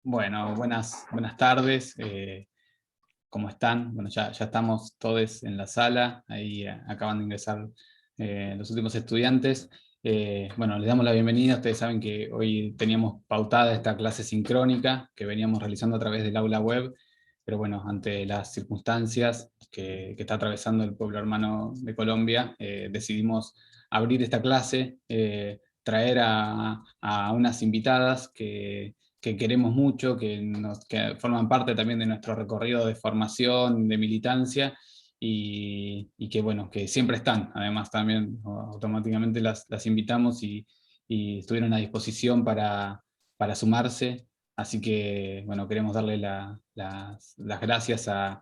Bueno, buenas tardes. ¿Cómo están? Bueno, ya estamos todos en la sala. Ahí acaban de ingresar los últimos estudiantes. Bueno, les damos la bienvenida. Ustedes saben que hoy teníamos pautada esta clase sincrónica que veníamos realizando a través del aula web, pero bueno, ante las circunstancias que está atravesando el pueblo hermano de Colombia, decidimos abrir esta clase, traer a unas invitadas que queremos mucho, que forman parte también de nuestro recorrido de formación, de militancia, y que bueno, que siempre están, además también automáticamente las invitamos y estuvieron a disposición para sumarse, así que bueno, queremos darle las gracias a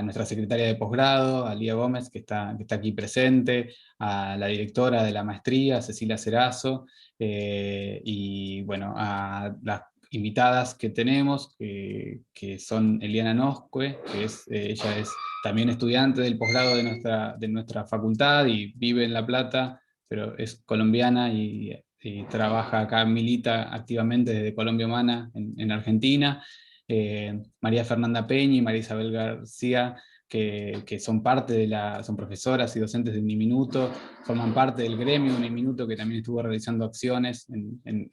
nuestra secretaria de posgrado, a Lía Gómez, que está aquí presente, a la directora de la maestría, Cecilia Cerazo, y bueno, a las invitadas que tenemos, que son Eliana Noscue, ella es también estudiante del posgrado de nuestra facultad y vive en La Plata, pero es colombiana y trabaja acá, milita activamente desde Colombia Humana en Argentina. María Fernanda Peña y María Isabel García, que son parte son profesoras y docentes de Uniminuto, forman parte del gremio de Uniminuto, que también estuvo realizando acciones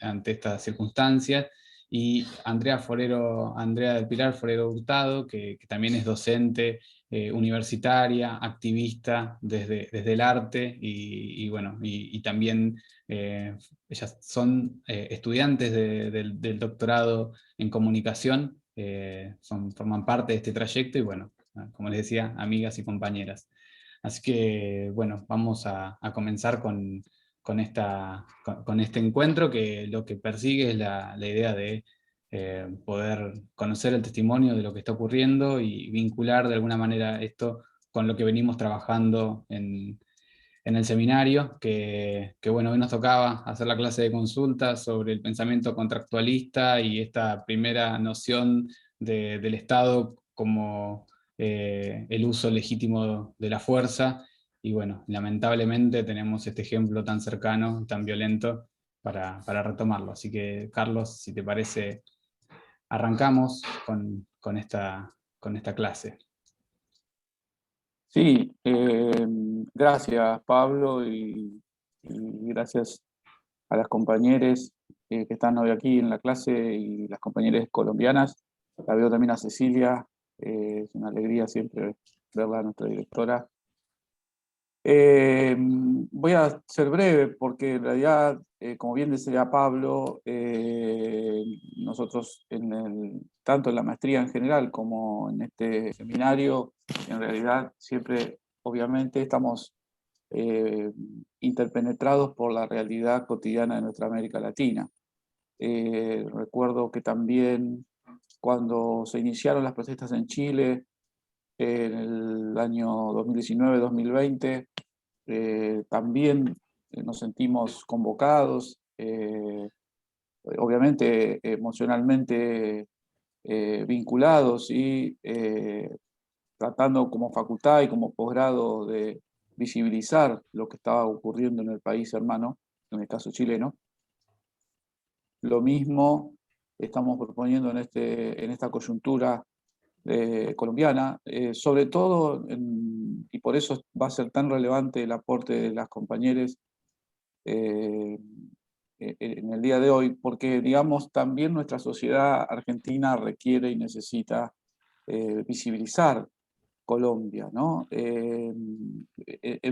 ante estas circunstancias, y Andrea del Pilar Forero Hurtado, que también es docente universitaria, activista desde el arte, y bueno, y también ellas son estudiantes del doctorado en comunicación, forman parte de este trayecto, y bueno, como les decía, amigas y compañeras. Así que, bueno, vamos a comenzar con este encuentro, que lo que persigue es la idea de poder conocer el testimonio de lo que está ocurriendo y vincular de alguna manera esto con lo que venimos trabajando en el seminario, que bueno, hoy nos tocaba hacer la clase de consulta sobre el pensamiento contractualista y esta primera noción del Estado como el uso legítimo de la fuerza, y bueno, lamentablemente tenemos este ejemplo tan cercano, tan violento, para retomarlo. Así que, Carlos, si te parece, arrancamos con esta clase. Sí, gracias Pablo y gracias a las compañeras que están hoy aquí en la clase y las compañeras colombianas. La veo también a Cecilia, es una alegría siempre verla, a nuestra directora. Voy a ser breve porque en realidad, como bien decía Pablo, nosotros tanto en la maestría en general como en este seminario, en realidad siempre, obviamente, estamos interpenetrados por la realidad cotidiana de nuestra América Latina. Recuerdo que también cuando se iniciaron las protestas en Chile, en el año 2019-2020, también nos sentimos convocados, obviamente emocionalmente vinculados y tratando como facultad y como posgrado de visibilizar lo que estaba ocurriendo en el país hermano, en el caso chileno. Lo mismo estamos proponiendo en esta coyuntura colombiana, sobre todo, y por eso va a ser tan relevante el aporte de las compañeras en el día de hoy, porque digamos también nuestra sociedad argentina requiere y necesita visibilizar Colombia, ¿no? En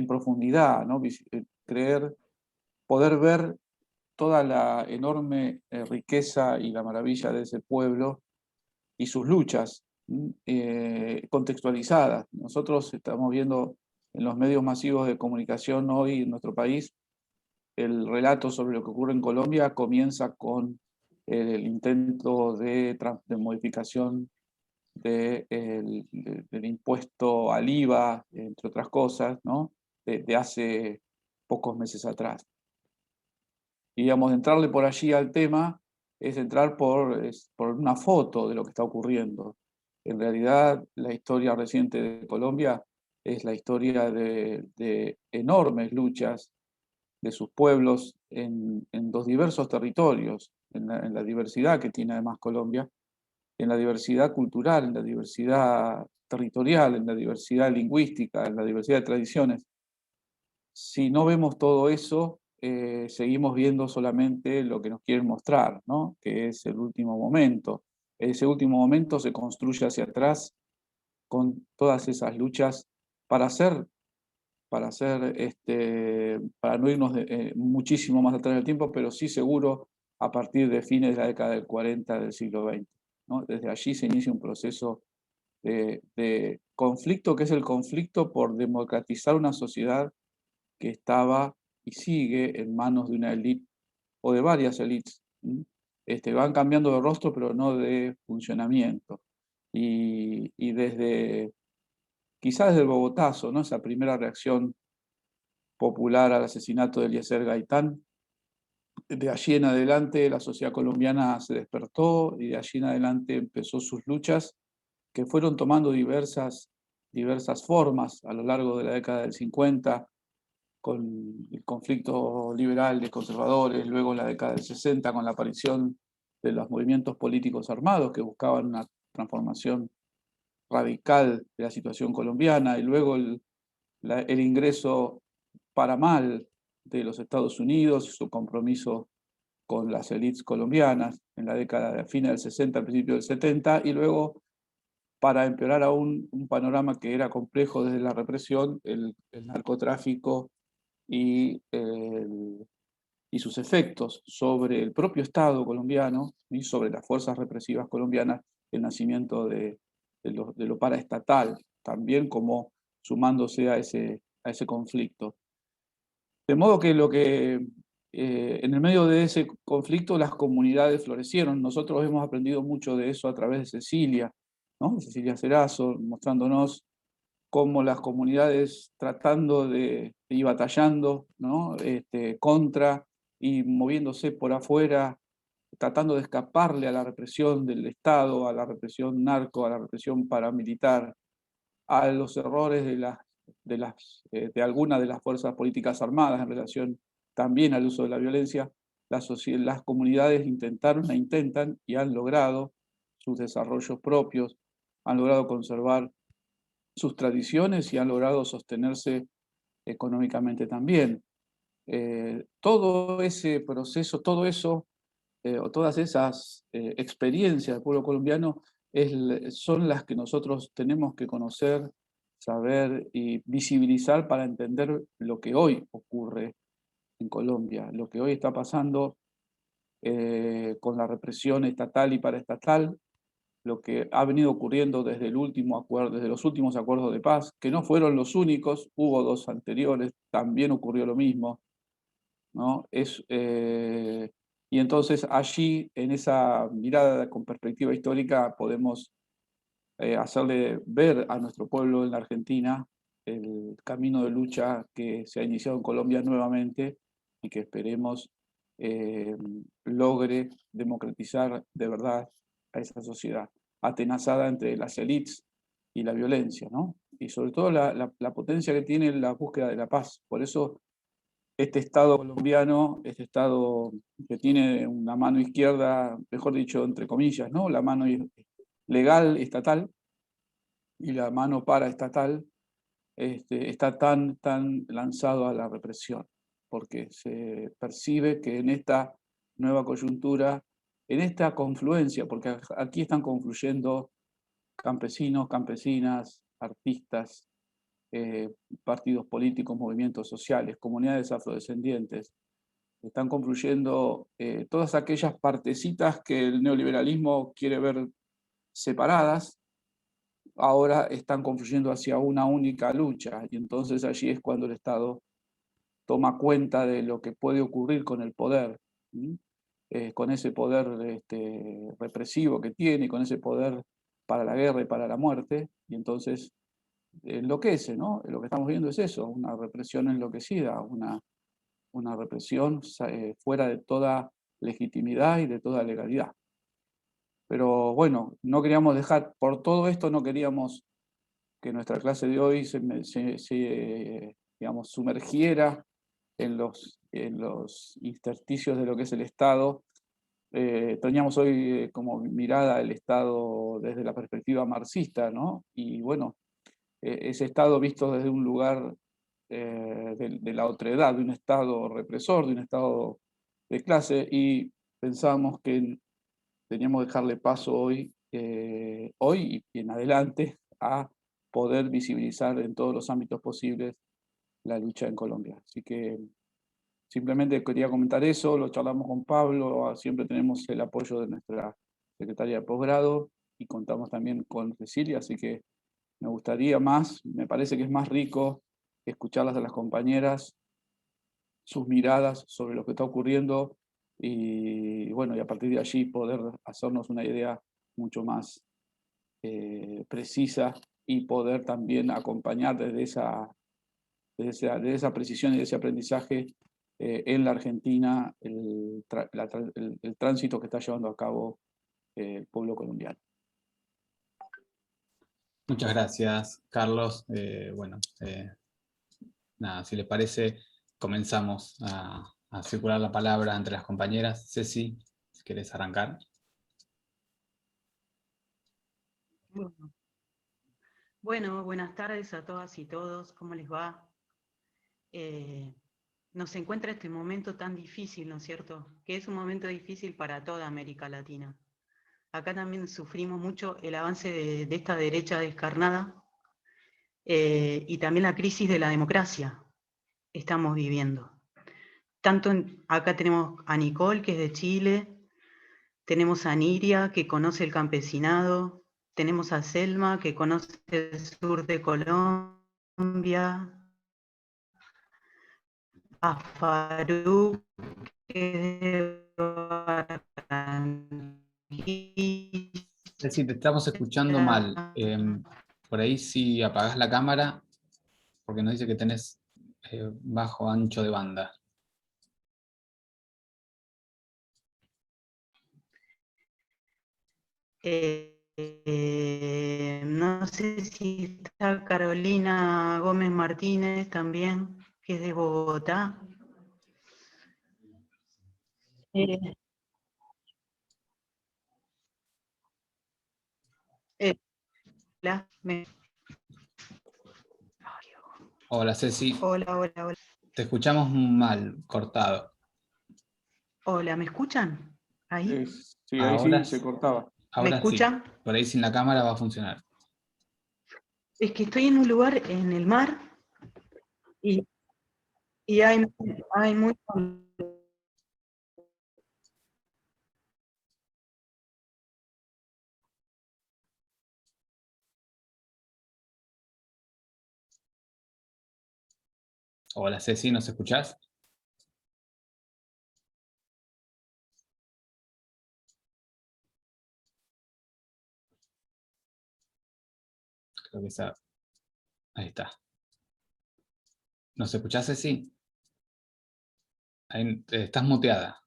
profundidad, ¿no? Poder ver toda la enorme riqueza y la maravilla de ese pueblo y sus luchas contextualizadas. Nosotros estamos viendo en los medios masivos de comunicación hoy en nuestro país, el relato sobre lo que ocurre en Colombia comienza con el intento de modificación del impuesto al IVA, entre otras cosas, ¿no? de hace pocos meses atrás. Y digamos, entrarle por allí al tema es entrar por una foto de lo que está ocurriendo. En realidad, la historia reciente de Colombia es la historia de enormes luchas de sus pueblos en los diversos territorios, en la diversidad que tiene además Colombia, en la diversidad cultural, en la diversidad territorial, en la diversidad lingüística, en la diversidad de tradiciones. Si no vemos todo eso, seguimos viendo solamente lo que nos quieren mostrar, ¿no? Que es el último momento. Ese último momento se construye hacia atrás con todas esas luchas para hacer, para no irnos muchísimo más atrás del tiempo, pero sí seguro a partir de fines de la década del 40 del siglo XX, ¿no? Desde allí se inicia un proceso de conflicto, que es el conflicto por democratizar una sociedad que estaba y sigue en manos de una élite o de varias élites. Van cambiando de rostro, pero no de funcionamiento. Y quizás desde el Bogotazo, ¿no? Esa primera reacción popular al asesinato de Eliezer Gaitán, de allí en adelante la sociedad colombiana se despertó y de allí en adelante empezó sus luchas que fueron tomando diversas formas a lo largo de la década del 50, con el conflicto liberal de conservadores, luego en la década del 60 con la aparición de los movimientos políticos armados que buscaban una transformación radical de la situación colombiana, y luego el ingreso para mal de los Estados Unidos y su compromiso con las élites colombianas en la década de fines del 60, al principio del 70, y luego, para empeorar aún un panorama que era complejo desde la represión, el narcotráfico y, y sus efectos sobre el propio Estado colombiano y sobre las fuerzas represivas colombianas, el nacimiento de lo paraestatal, también como sumándose a ese conflicto. De modo que en el medio de ese conflicto las comunidades florecieron. Nosotros hemos aprendido mucho de eso a través de Cecilia, ¿no? Cecilia Cerazo, mostrándonos cómo las comunidades tratando de ir batallando, ¿no? Contra y moviéndose por afuera, tratando de escaparle a la represión del Estado, a la represión narco, a la represión paramilitar, a los errores de algunas de las fuerzas políticas armadas en relación también al uso de la violencia. Las comunidades intentaron e intentan y han logrado sus desarrollos propios, han logrado conservar sus tradiciones y han logrado sostenerse económicamente también. Todo ese proceso, todo eso, o todas esas experiencias del pueblo colombiano son las que nosotros tenemos que conocer, saber y visibilizar para entender lo que hoy ocurre en Colombia, lo que hoy está pasando con la represión estatal y paraestatal, lo que ha venido ocurriendo desde el último acuerdo, desde los últimos acuerdos de paz, que no fueron los únicos, hubo dos anteriores, también ocurrió lo mismo, ¿no? Y entonces allí, en esa mirada con perspectiva histórica, podemos hacerle ver a nuestro pueblo en la Argentina el camino de lucha que se ha iniciado en Colombia nuevamente y que esperemos eh, logre democratizar de verdad a esa sociedad, atenazada entre las élites y la violencia, ¿no? Y sobre todo la potencia que tiene la búsqueda de la paz. Por eso este Estado colombiano, este Estado que tiene una mano izquierda, mejor dicho, entre comillas, ¿no? La mano legal estatal y la mano paraestatal, está tan lanzado a la represión, porque se percibe que en esta nueva coyuntura, en esta confluencia, porque aquí están confluyendo campesinos, campesinas, artistas, partidos políticos, movimientos sociales, comunidades afrodescendientes, están confluyendo todas aquellas partecitas que el neoliberalismo quiere ver separadas, ahora están confluyendo hacia una única lucha, y entonces allí es cuando el Estado toma cuenta de lo que puede ocurrir con el poder, con ese poder represivo que tiene, con ese poder para la guerra y para la muerte, y entonces enloquece, ¿no? Lo que estamos viendo es eso, una represión enloquecida, una represión fuera de toda legitimidad y de toda legalidad. Pero bueno, no queríamos dejar, por todo esto no queríamos que nuestra clase de hoy digamos, sumergiera en los intersticios de lo que es el Estado, teníamos hoy como mirada el Estado desde la perspectiva marxista, ¿no? Y bueno, ese Estado visto desde un lugar de la otredad, de un Estado represor, de un Estado de clase, y pensábamos que teníamos que dejarle paso hoy y en adelante a poder visibilizar en todos los ámbitos posibles la lucha en Colombia. Así que simplemente quería comentar eso, lo charlamos con Pablo, siempre tenemos el apoyo de nuestra secretaria de posgrado y contamos también con Cecilia, así que me gustaría más, me parece que es más rico escucharlas a las compañeras, sus miradas sobre lo que está ocurriendo y bueno, y a partir de allí poder hacernos una idea mucho más precisa y poder también acompañar desde esa precisión y de ese aprendizaje en la Argentina el tránsito que está llevando a cabo el pueblo colombiano. Muchas gracias, Carlos. Bueno, nada, si les parece, comenzamos a circular la palabra entre las compañeras. Ceci, si querés arrancar. Bueno, buenas tardes a todas y todos. ¿Cómo les va? Nos encuentra este momento tan difícil, ¿no es cierto? Que es un momento difícil para toda América Latina. Acá también sufrimos mucho el avance de esta derecha descarnada y también la crisis de la democracia estamos viviendo. Acá tenemos a Nicole, que es de Chile, tenemos a Niria, que conoce el campesinado, tenemos a Selma, que conoce el sur de Colombia, a Faruk, que es de Ceci, te estamos escuchando mal. Por ahí si apagás la cámara, porque nos dice que tenés bajo ancho de banda. no sé si está Carolina Gómez Martínez también, que es de Bogotá. Eh, hola, Hola, Ceci. hola, hola, hola. Te escuchamos mal, cortado. Hola, ¿me escuchan? ¿Ahí? Sí, ahí Ahora, sí se cortaba. ¿Me ahora sí. escuchan? Por ahí sin la cámara va a funcionar. Es que estoy en un lugar en el mar y, y hay muy... Hola, Ceci, ¿nos escuchás? Creo que está. Ahí está. ¿Nos escuchás, Ceci? Ahí, estás muteada.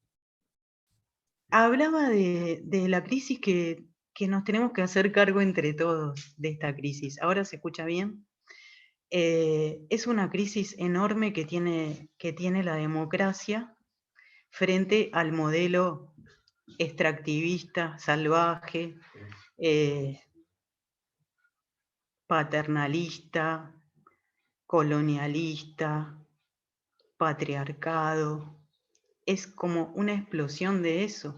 Hablaba de la crisis que nos tenemos que hacer cargo entre todos de esta crisis. ¿Ahora se escucha bien? Es una crisis enorme que tiene la democracia frente al modelo extractivista, salvaje, paternalista, colonialista, patriarcado. Es como una explosión de eso.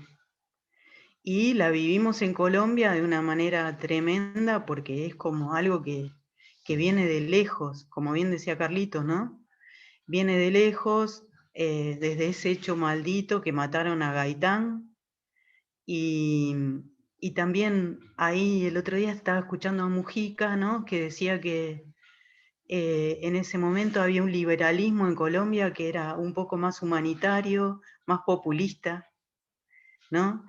Y la vivimos en Colombia de una manera tremenda porque es como algo que viene de lejos, como bien decía Carlitos, ¿no? Viene de lejos, desde ese hecho maldito que mataron a Gaitán. Y también ahí el otro día estaba escuchando a Mujica, ¿no? Que decía que en ese momento había un liberalismo en Colombia que era un poco más humanitario, más populista, ¿no?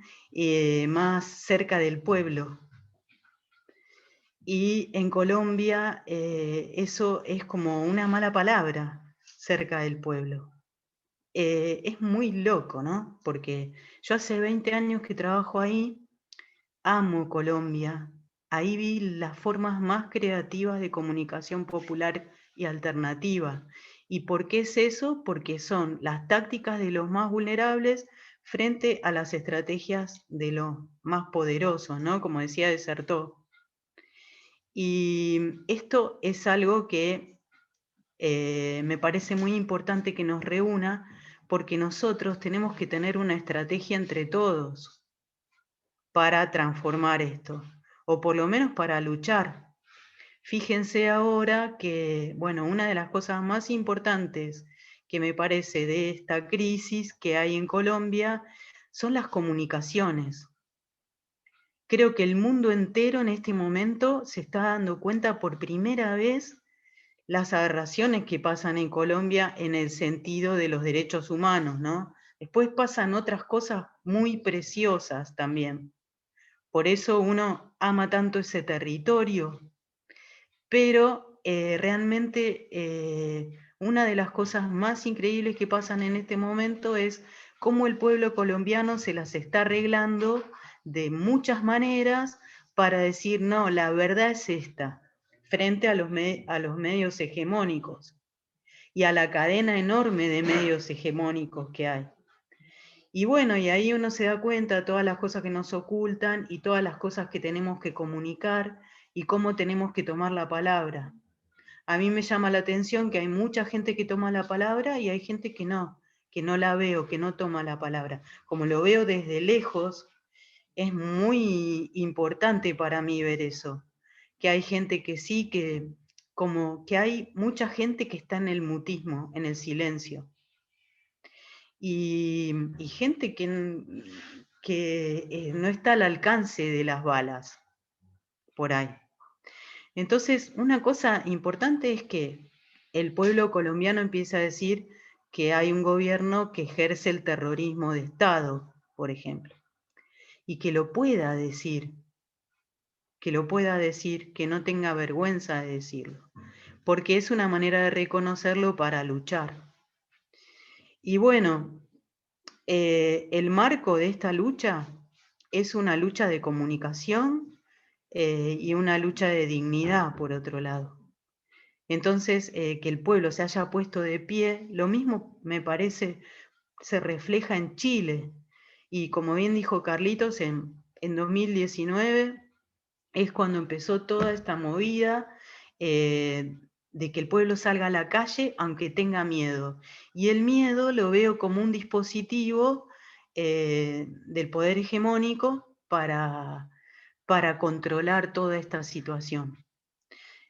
Más cerca del pueblo. Y en Colombia eso es como una mala palabra, cerca del pueblo. Es muy loco, ¿no? Porque yo hace 20 años que trabajo ahí, amo Colombia. Ahí vi las formas más creativas de comunicación popular y alternativa. ¿Y por qué es eso? Porque son las tácticas de los más vulnerables frente a las estrategias de los más poderosos, ¿no? Como decía Desertó. Y esto es algo que me parece muy importante que nos reúna, porque nosotros tenemos que tener una estrategia entre todos para transformar esto, o por lo menos para luchar. Fíjense ahora que, bueno, una de las cosas más importantes que me parece de esta crisis que hay en Colombia son las comunicaciones. Creo que el mundo entero en este momento se está dando cuenta por primera vez las aberraciones que pasan en Colombia en el sentido de los derechos humanos, ¿no? Después pasan otras cosas muy preciosas también. Por eso uno ama tanto ese territorio, pero realmente una de las cosas más increíbles que pasan en este momento es cómo el pueblo colombiano se las está arreglando de muchas maneras para decir, no, la verdad es esta, frente a los medios hegemónicos y a la cadena enorme de medios hegemónicos que hay. Y bueno, y ahí uno se da cuenta de todas las cosas que nos ocultan y todas las cosas que tenemos que comunicar y cómo tenemos que tomar la palabra. A mí me llama la atención que hay mucha gente que toma la palabra y hay gente que no la veo, que no toma la palabra. Como lo veo desde lejos, es muy importante para mí ver eso, que hay gente que sí, como que hay mucha gente que está en el mutismo, en el silencio, y gente que no está al alcance de las balas, por ahí. Entonces, una cosa importante es que el pueblo colombiano empieza a decir que hay un gobierno que ejerce el terrorismo de Estado, por ejemplo, y que lo pueda decir, que no tenga vergüenza de decirlo, porque es una manera de reconocerlo para luchar. Y bueno, el marco de esta lucha es una lucha de comunicación y una lucha de dignidad, por otro lado. Entonces, que el pueblo se haya puesto de pie, lo mismo me parece se refleja en Chile. Y como bien dijo Carlitos, en 2019 es cuando empezó toda esta movida de que el pueblo salga a la calle aunque tenga miedo. Y el miedo lo veo como un dispositivo del poder hegemónico para controlar toda esta situación.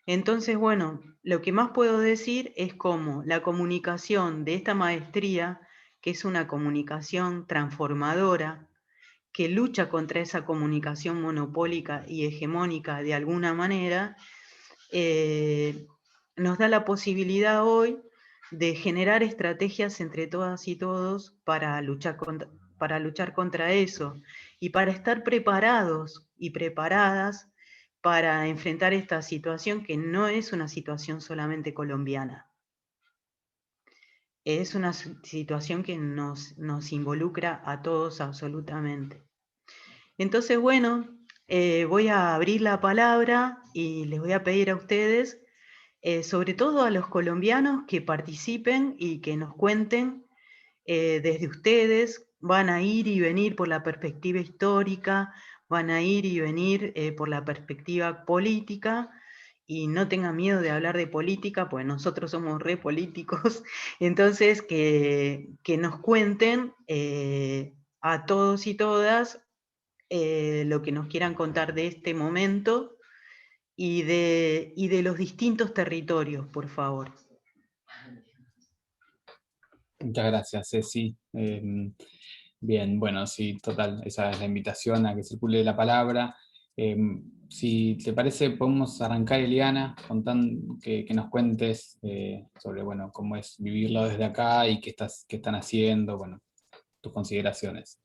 Entonces, bueno, lo que más puedo decir es cómo la comunicación de esta maestría, que es una comunicación transformadora, que lucha contra esa comunicación monopólica y hegemónica de alguna manera, nos da la posibilidad hoy de generar estrategias entre todas y todos para luchar contra eso y para estar preparados y preparadas para enfrentar esta situación que no es una situación solamente colombiana. Es una situación que nos involucra a todos absolutamente. Entonces, bueno, voy a abrir la palabra y les voy a pedir a ustedes, sobre todo a los colombianos, que participen y que nos cuenten desde ustedes. Van a ir y venir por la perspectiva histórica, van a ir y venir por la perspectiva política, y no tengan miedo de hablar de política, pues nosotros somos re políticos. Entonces que nos cuenten a todos y todas lo que nos quieran contar de este momento y de los distintos territorios, por favor. Muchas gracias, Ceci. Bien, bueno, sí, total, esa es la invitación a que circule la palabra. Si te parece, podemos arrancar, Eliana, que nos cuentes sobre, bueno, cómo es vivirlo desde acá y qué están haciendo, bueno, tus consideraciones.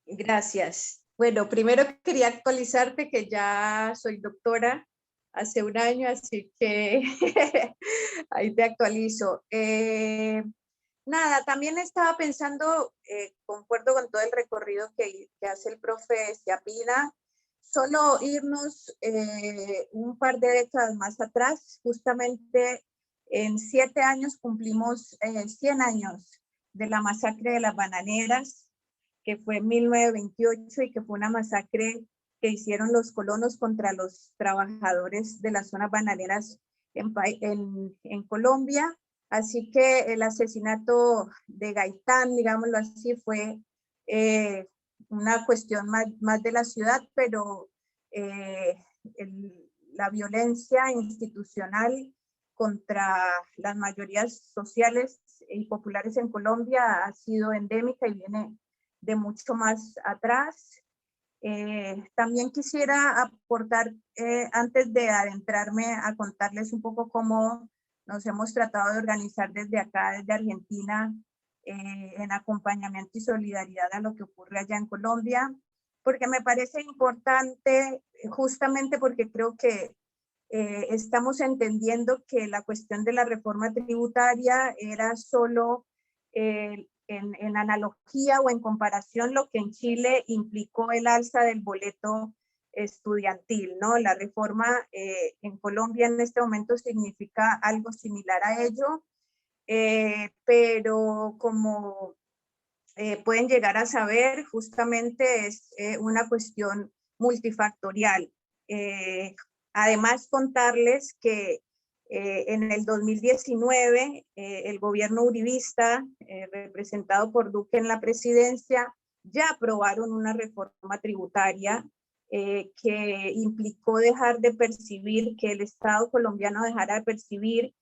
Gracias. Bueno, primero quería actualizarte que ya soy doctora hace un año, así que ahí te actualizo. Nada, también estaba pensando, concuerdo con todo el recorrido que hace el profe Stiapina, solo irnos un par de décadas más atrás, justamente en 7 años cumplimos 100 años de la masacre de las bananeras, que fue en 1928 y que fue una masacre que hicieron los colonos contra los trabajadores de las zonas bananeras en Colombia. Así que el asesinato de Gaitán, digámoslo así, fue una cuestión más de la ciudad, pero la violencia institucional contra las mayorías sociales y populares en Colombia ha sido endémica y viene de mucho más atrás. También quisiera aportar, antes de adentrarme a contarles un poco cómo nos hemos tratado de organizar desde acá, desde Argentina, en acompañamiento y solidaridad a lo que ocurre allá en Colombia, porque me parece importante, justamente porque creo que estamos entendiendo que la cuestión de la reforma tributaria era solo en analogía o en comparación lo que en Chile implicó el alza del boleto estudiantil, ¿no? La reforma en Colombia en este momento significa algo similar a ello, pero como pueden llegar a saber, justamente es una cuestión multifactorial. Además, contarles que en el 2019 el gobierno uribista, representado por Duque en la presidencia, ya aprobaron una reforma tributaria que implicó dejar de percibir, que el Estado colombiano dejara de percibir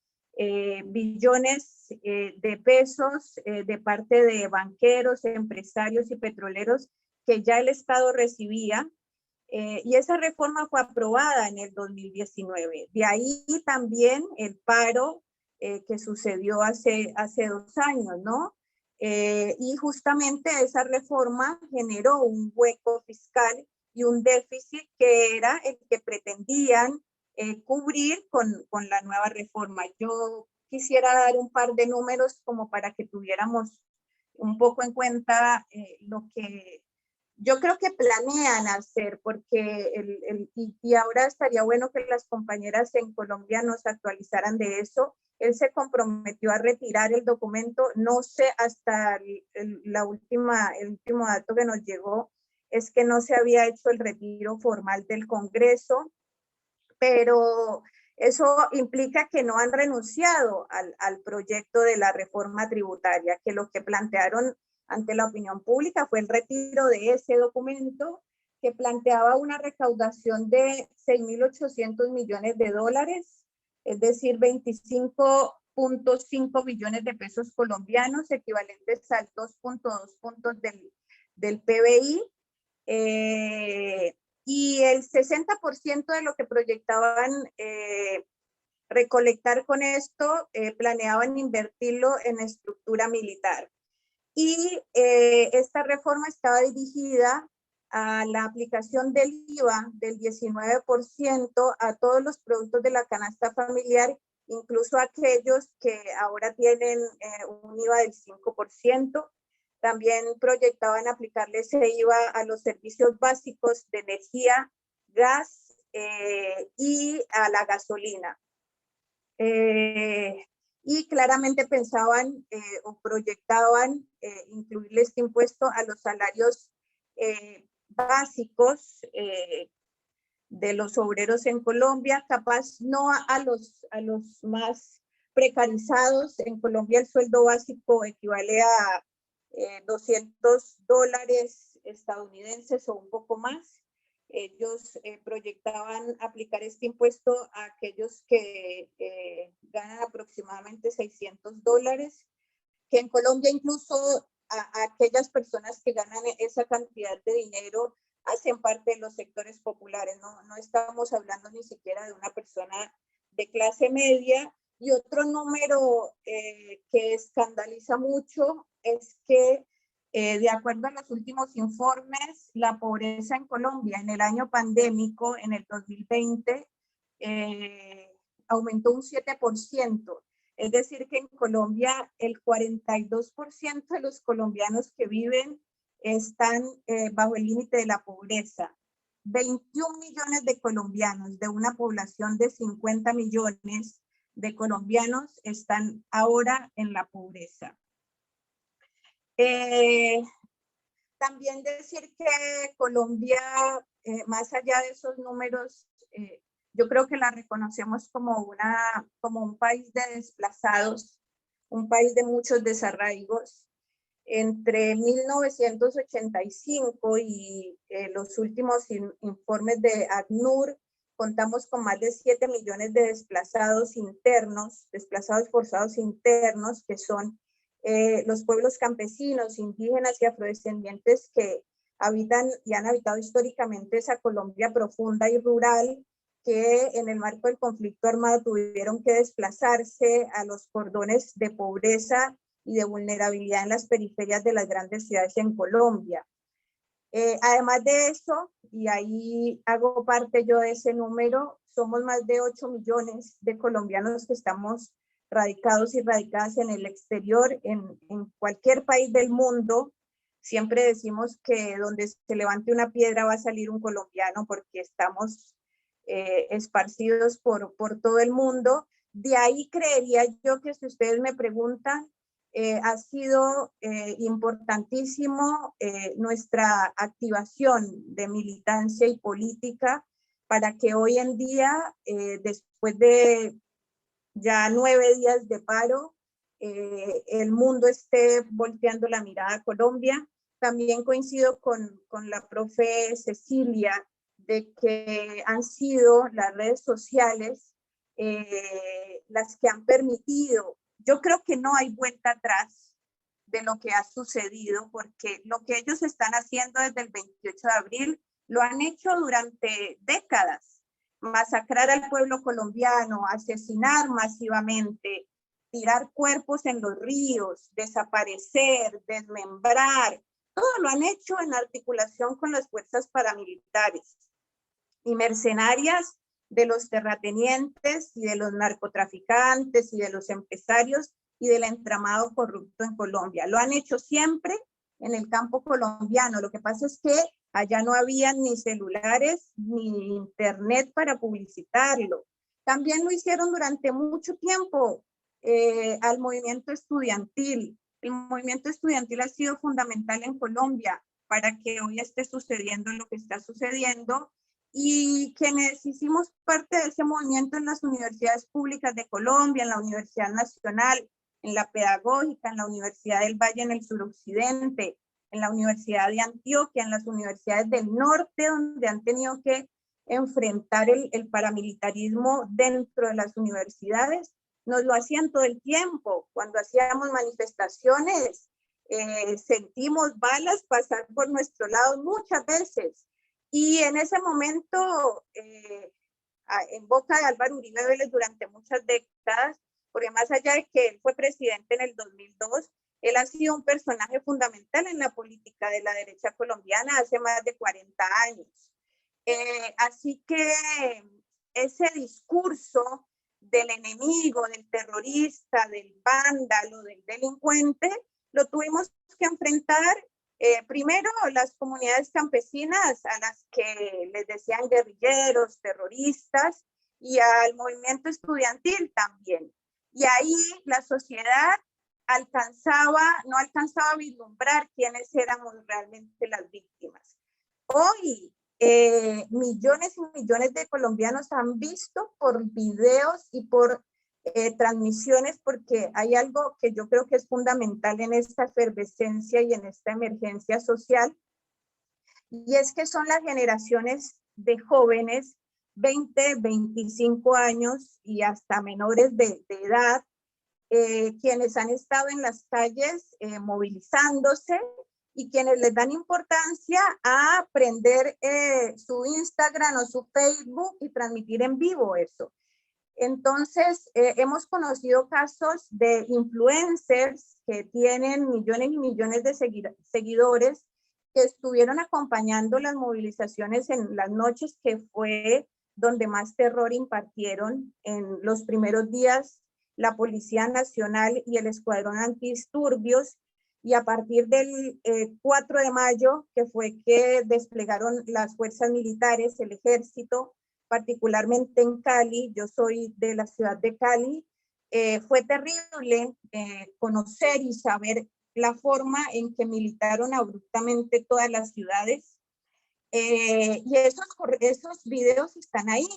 billones de pesos de parte de banqueros, empresarios y petroleros que ya el Estado recibía. Y esa reforma fue aprobada en el 2019. De ahí también el paro que sucedió hace 2 años, ¿no? Y justamente esa reforma generó un hueco fiscal y un déficit que era el que pretendían cubrir con la nueva reforma. Yo quisiera dar un par de números como para que tuviéramos un poco en cuenta lo que yo creo que planean hacer, porque y ahora estaría bueno que las compañeras en Colombia nos actualizaran de eso. Él se comprometió a retirar el documento, no sé, hasta el último dato que nos llegó es que no se había hecho el retiro formal del Congreso, pero eso implica que no han renunciado al proyecto de la reforma tributaria, que lo que plantearon ante la opinión pública fue el retiro de ese documento que planteaba una recaudación de 6.800 millones de dólares, es decir, 25.5 billones de pesos colombianos, equivalentes al 2.2 puntos del PBI. Y el 60% de lo que proyectaban recolectar con esto, planeaban invertirlo en estructura militar. Y esta reforma estaba dirigida a la aplicación del IVA del 19% a todos los productos de la canasta familiar, incluso aquellos que ahora tienen un IVA del 5%. También proyectaban aplicarle ese IVA a los servicios básicos de energía, gas y a la gasolina. Y claramente pensaban o proyectaban incluirle este impuesto a los salarios básicos de los obreros en Colombia, capaz no a los más precarizados. En Colombia el sueldo básico equivale a $200 estadounidenses o un poco más. Ellos proyectaban aplicar este impuesto a aquellos que ganan aproximadamente $600, que en Colombia incluso a aquellas personas que ganan esa cantidad de dinero hacen parte de los sectores populares, no estamos hablando ni siquiera de una persona de clase media. Y otro número que escandaliza mucho es que de acuerdo a los últimos informes, la pobreza en Colombia en el año pandémico, en el 2020, aumentó un 7%. Es decir, que en Colombia el 42% de los colombianos que viven están bajo el límite de la pobreza. 21 millones de colombianos de una población de 50 millones de colombianos están ahora en la pobreza. También decir que Colombia, más allá de esos números, yo creo que la reconocemos como un país de desplazados, un país de muchos desarraigos. Entre 1985 y los últimos informes de ACNUR, contamos con más de 7 millones de desplazados internos, desplazados forzados internos, que son los pueblos campesinos, indígenas y afrodescendientes que habitan y han habitado históricamente esa Colombia profunda y rural, que en el marco del conflicto armado tuvieron que desplazarse a los cordones de pobreza y de vulnerabilidad en las periferias de las grandes ciudades en Colombia. Además de eso, y ahí hago parte yo de ese número, somos más de 8 millones de colombianos que estamos radicados y radicadas en el exterior, en cualquier país del mundo. Siempre decimos que donde se levante una piedra va a salir un colombiano, porque estamos esparcidos por todo el mundo. De ahí creería yo que, si ustedes me preguntan, ha sido importantísimo nuestra activación de militancia y política para que hoy en día, después de ya 9 días de paro, el mundo esté volteando la mirada a Colombia. También coincido con la profe Cecilia de que han sido las redes sociales las que han permitido. Yo creo que no hay vuelta atrás de lo que ha sucedido, porque lo que ellos están haciendo desde el 28 de abril lo han hecho durante décadas. Masacrar al pueblo colombiano, asesinar masivamente, tirar cuerpos en los ríos, desaparecer, desmembrar, todo lo han hecho en articulación con las fuerzas paramilitares y mercenarias de los terratenientes y de los narcotraficantes y de los empresarios y del entramado corrupto en Colombia. Lo han hecho siempre en el campo colombiano. Lo que pasa es que allá no habían ni celulares ni internet para publicitarlo. También lo hicieron durante mucho tiempo al movimiento estudiantil. El movimiento estudiantil ha sido fundamental en Colombia para que hoy esté sucediendo lo que está sucediendo, y quienes hicimos parte de ese movimiento en las universidades públicas de Colombia, en la Universidad Nacional, en la Pedagógica, en la Universidad del Valle en el suroccidente, en la Universidad de Antioquia, en las universidades del norte, donde han tenido que enfrentar el paramilitarismo dentro de las universidades, nos lo hacían todo el tiempo. Cuando hacíamos manifestaciones, sentimos balas pasar por nuestro lado muchas veces. Y en ese momento, en boca de Álvaro Uribe Vélez durante muchas décadas, porque más allá de que él fue presidente en el 2002, él ha sido un personaje fundamental en la política de la derecha colombiana hace más de 40 años. Así que ese discurso del enemigo, del terrorista, del vándalo, del delincuente, lo tuvimos que enfrentar. Primero, las comunidades campesinas, a las que les decían guerrilleros, terroristas, y al movimiento estudiantil también. Y ahí la sociedad no alcanzaba a vislumbrar quiénes éramos realmente las víctimas. Hoy, millones y millones de colombianos han visto por videos y por transmisiones, porque hay algo que yo creo que es fundamental en esta efervescencia y en esta emergencia social, y es que son las generaciones de jóvenes, 20, 25 años y hasta menores de edad, quienes han estado en las calles movilizándose, y quienes les dan importancia a prender su Instagram o su Facebook y transmitir en vivo eso. Entonces, hemos conocido casos de influencers que tienen millones y millones de seguidores, que estuvieron acompañando las movilizaciones en las noches, que fue donde más terror impartieron en los primeros días la Policía Nacional y el Escuadrón Antidisturbios, y a partir del 4 de mayo, que fue que desplegaron las fuerzas militares, el ejército, particularmente en Cali. Yo soy de la ciudad de Cali. Fue terrible conocer y saber la forma en que militaron abruptamente todas las ciudades. Y esos videos están ahí.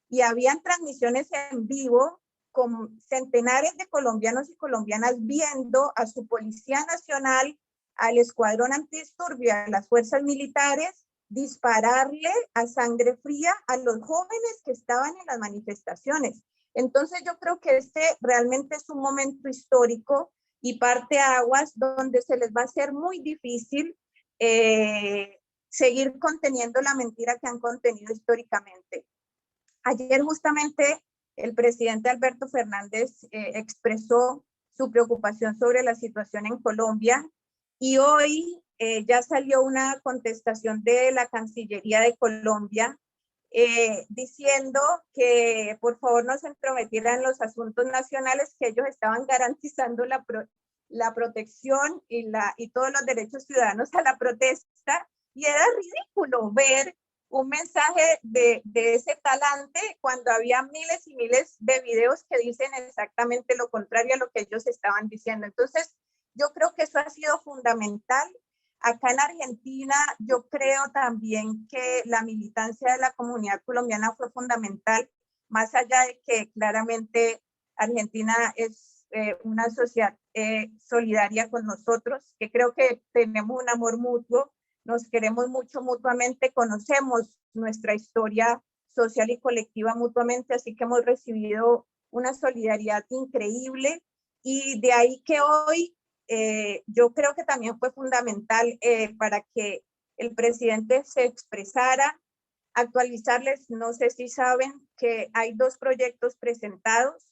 Y habían transmisiones en vivo con centenares de colombianos y colombianas viendo a su Policía Nacional, al Escuadrón Antidisturbio, a las fuerzas militares, dispararle a sangre fría a los jóvenes que estaban en las manifestaciones. Entonces yo creo que este realmente es un momento histórico y parteaguas donde se les va a hacer muy difícil seguir conteniendo la mentira que han contenido históricamente. Ayer justamente el presidente Alberto Fernández expresó su preocupación sobre la situación en Colombia y hoy ya salió una contestación de la Cancillería de Colombia diciendo que por favor no se entrometieran en los asuntos nacionales, que ellos estaban garantizando la protección y todos los derechos ciudadanos a la protesta. Y era ridículo ver un mensaje de ese talante cuando había miles y miles de videos que dicen exactamente lo contrario a lo que ellos estaban diciendo. Entonces, yo creo que eso ha sido fundamental. Acá en Argentina, yo creo también que la militancia de la comunidad colombiana fue fundamental, más allá de que claramente Argentina es una sociedad solidaria con nosotros, que creo que tenemos un amor mutuo, nos queremos mucho mutuamente, conocemos nuestra historia social y colectiva mutuamente, así que hemos recibido una solidaridad increíble y de ahí que hoy yo creo que también fue fundamental para que el presidente se expresara, actualizarles, no sé si saben que hay dos proyectos presentados,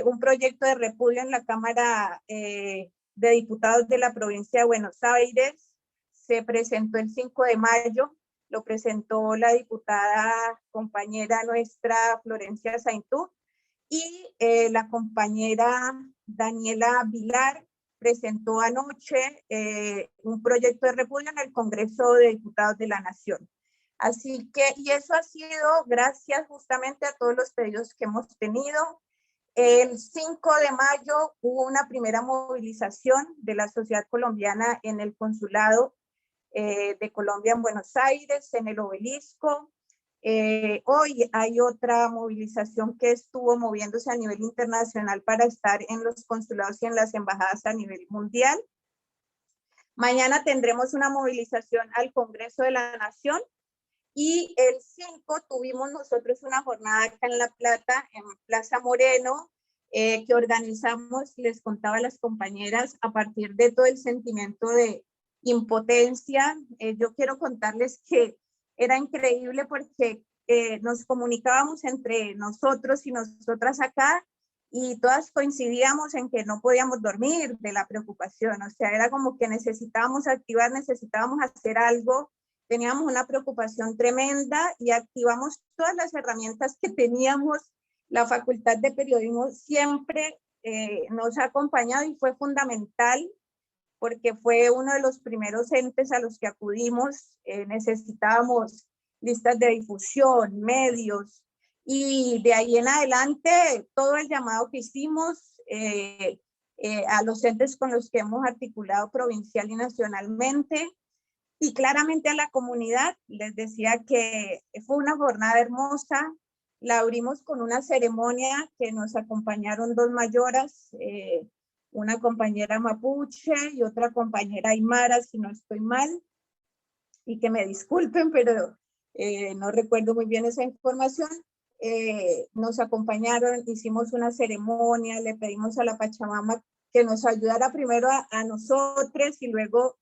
un proyecto de repudio en la Cámara de Diputados de la provincia de Buenos Aires, se presentó el 5 de mayo, lo presentó la diputada compañera nuestra Florencia Saintú y la compañera Daniela Vilar presentó anoche un proyecto de repudio en el Congreso de Diputados de la Nación. Así que, y eso ha sido gracias justamente a todos los pedidos que hemos tenido. El 5 de mayo hubo una primera movilización de la sociedad colombiana en el consulado de Colombia en Buenos Aires, en el Obelisco. Hoy hay otra movilización que estuvo moviéndose a nivel internacional para estar en los consulados y en las embajadas a nivel mundial. Mañana tendremos una movilización al Congreso de la Nación y el 5 tuvimos nosotros una jornada acá en La Plata, en Plaza Moreno, que organizamos, les contaba a las compañeras, a partir de todo el sentimiento de impotencia. Yo quiero contarles que era increíble porque nos comunicábamos entre nosotros y nosotras acá y todas coincidíamos en que no podíamos dormir de la preocupación, o sea, era como que necesitábamos activar, necesitábamos hacer algo, teníamos una preocupación tremenda y activamos todas las herramientas que teníamos. La Facultad de Periodismo siempre nos ha acompañado y fue fundamental porque fue uno de los primeros entes a los que acudimos. Necesitábamos listas de difusión, medios, y de ahí en adelante todo el llamado que hicimos a los entes con los que hemos articulado provincial y nacionalmente, y claramente a la comunidad. Les decía que fue una jornada hermosa, la abrimos con una ceremonia que nos acompañaron dos mayoras, una compañera mapuche y otra compañera aymara, si no estoy mal, y que me disculpen, pero no recuerdo muy bien esa información. Nos acompañaron, hicimos una ceremonia, le pedimos a la Pachamama que nos ayudara primero a nosotros y luego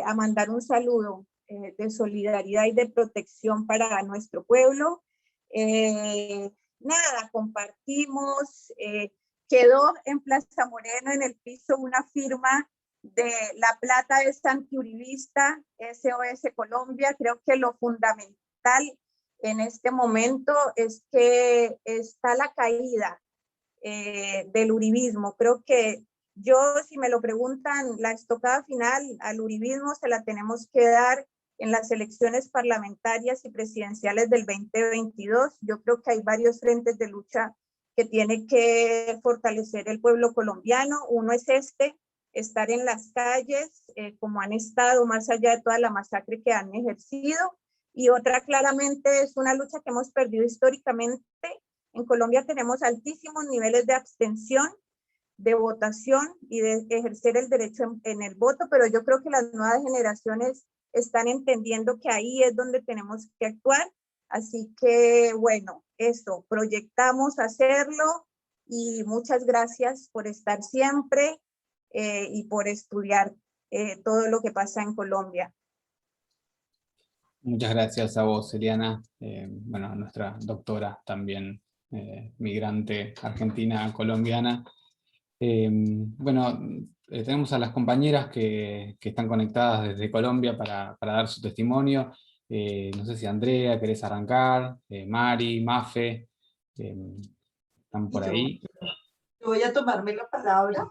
a mandar un saludo de solidaridad y de protección para nuestro pueblo. Nada, compartimos, quedó en Plaza Moreno en el piso una firma de La Plata es antiuribista, SOS Colombia. Creo que lo fundamental en este momento es que está la caída del uribismo. Creo que yo, si me lo preguntan, la estocada final al uribismo se la tenemos que dar en las elecciones parlamentarias y presidenciales del 2022. Yo creo que hay varios frentes de lucha que tiene que fortalecer el pueblo colombiano. Uno es este, estar en las calles como han estado, más allá de toda la masacre que han ejercido. Y otra claramente es una lucha que hemos perdido históricamente. En Colombia tenemos altísimos niveles de abstención, de votación y de ejercer el derecho en el voto, pero yo creo que las nuevas generaciones están entendiendo que ahí es donde tenemos que actuar. Así que, bueno, eso, proyectamos hacerlo y muchas gracias por estar siempre y por estudiar todo lo que pasa en Colombia. Muchas gracias a vos, Eliana. Bueno, a nuestra doctora también, migrante argentina colombiana. Bueno, tenemos a las compañeras que están conectadas desde Colombia para dar su testimonio. No sé si Andrea, querés arrancar, Mari, Mafe, están por ahí. Yo voy a tomarme la palabra,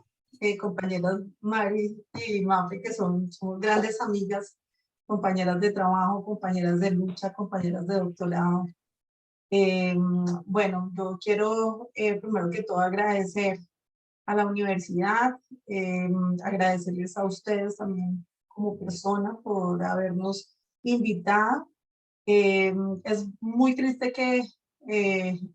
compañeras Mari y Mafe, que son grandes amigas, compañeras de trabajo, compañeras de lucha, compañeras de doctorado. Bueno, yo quiero primero que todo agradecer a la universidad, agradecerles a ustedes también como persona por habernos invitado. Es muy triste que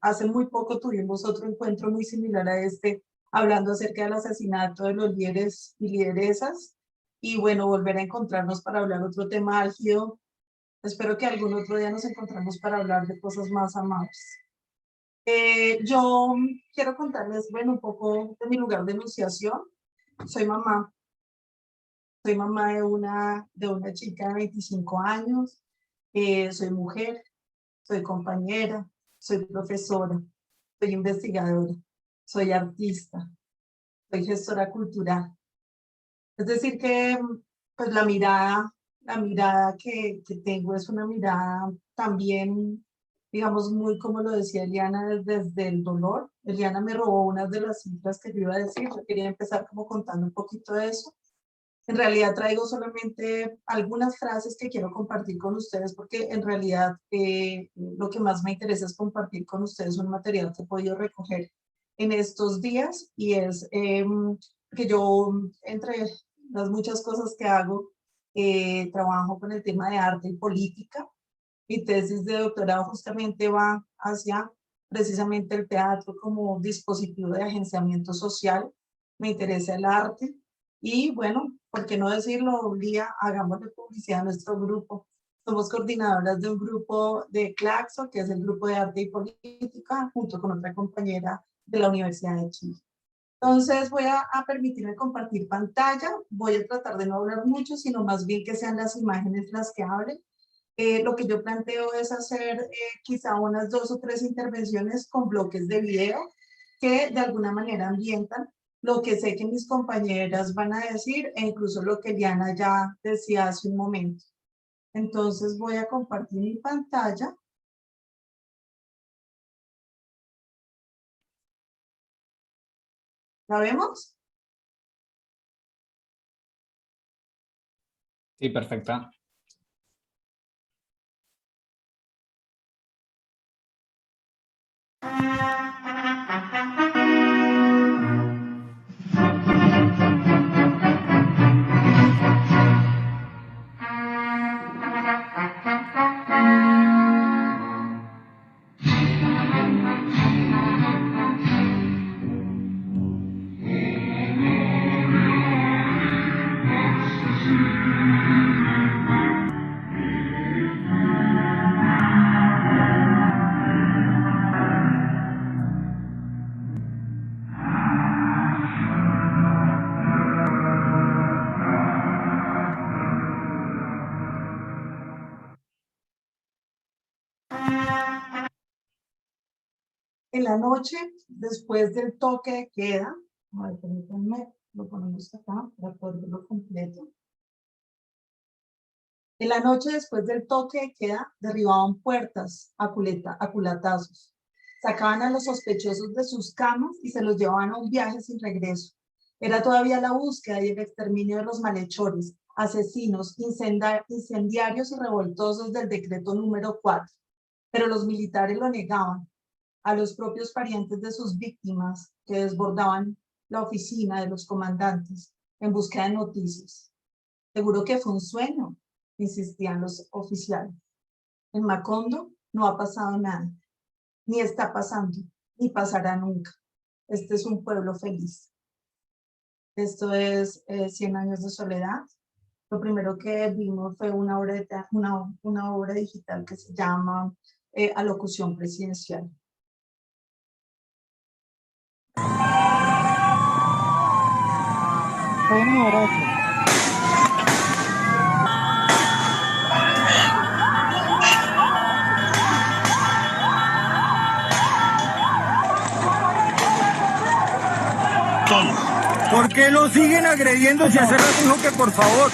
hace muy poco tuvimos otro encuentro muy similar a este, hablando acerca del asesinato de los líderes y lideresas, y bueno, volver a encontrarnos para hablar otro tema álgido. Espero que algún otro día nos encontremos para hablar de cosas más amables. Yo quiero contarles, bueno, un poco de mi lugar de enunciación. Soy mamá de una chica de 25 años, soy mujer, soy compañera, soy profesora, soy investigadora, soy artista, soy gestora cultural. Es decir que pues la mirada que tengo es una mirada también, digamos, muy como lo decía Eliana, desde el dolor. Eliana me robó una de las cifras que yo iba a decir. Yo quería empezar como contando un poquito de eso. En realidad traigo solamente algunas frases que quiero compartir con ustedes porque en realidad lo que más me interesa es compartir con ustedes un material que he podido recoger en estos días, y es que yo, entre las muchas cosas que hago, trabajo con el tema de arte y política. Mi tesis de doctorado justamente va hacia precisamente el teatro como dispositivo de agenciamiento social. Me interesa el arte y bueno, ¿por qué no decirlo? Un día hagámosle publicidad a nuestro grupo. Somos coordinadoras de un grupo de CLACSO, que es el Grupo de Arte y Política, junto con otra compañera de la Universidad de Chile. Entonces voy a permitirme compartir pantalla. Voy a tratar de no hablar mucho, sino más bien que sean las imágenes las que hablen. Lo que yo planteo es hacer quizá unas 2 o 3 intervenciones con bloques de video que de alguna manera ambientan lo que sé que mis compañeras van a decir e incluso lo que Eliana ya decía hace un momento. Entonces voy a compartir mi pantalla. ¿La vemos? Sí, perfecta. En la noche, después del toque de queda, a ver, permítanme, lo ponemos acá para poder verlo completo. En la noche, después del toque de queda, derribaban puertas a culatazos. Sacaban a los sospechosos de sus camas y se los llevaban a un viaje sin regreso. Era todavía la búsqueda y el exterminio de los malhechores, asesinos, incendiarios y revoltosos del decreto número 4. Pero los militares lo negaban. A los propios parientes de sus víctimas, que desbordaban la oficina de los comandantes, en búsqueda de noticias. Seguro que fue un sueño, insistían los oficiales. En Macondo no ha pasado nada, ni está pasando, ni pasará nunca. Este es un pueblo feliz. Esto es 100 años de soledad. Lo primero que vimos fue una obra digital que se llama Alocución Presidencial. ¿Por qué lo siguen agrediendo si hace rato dijo que por favor?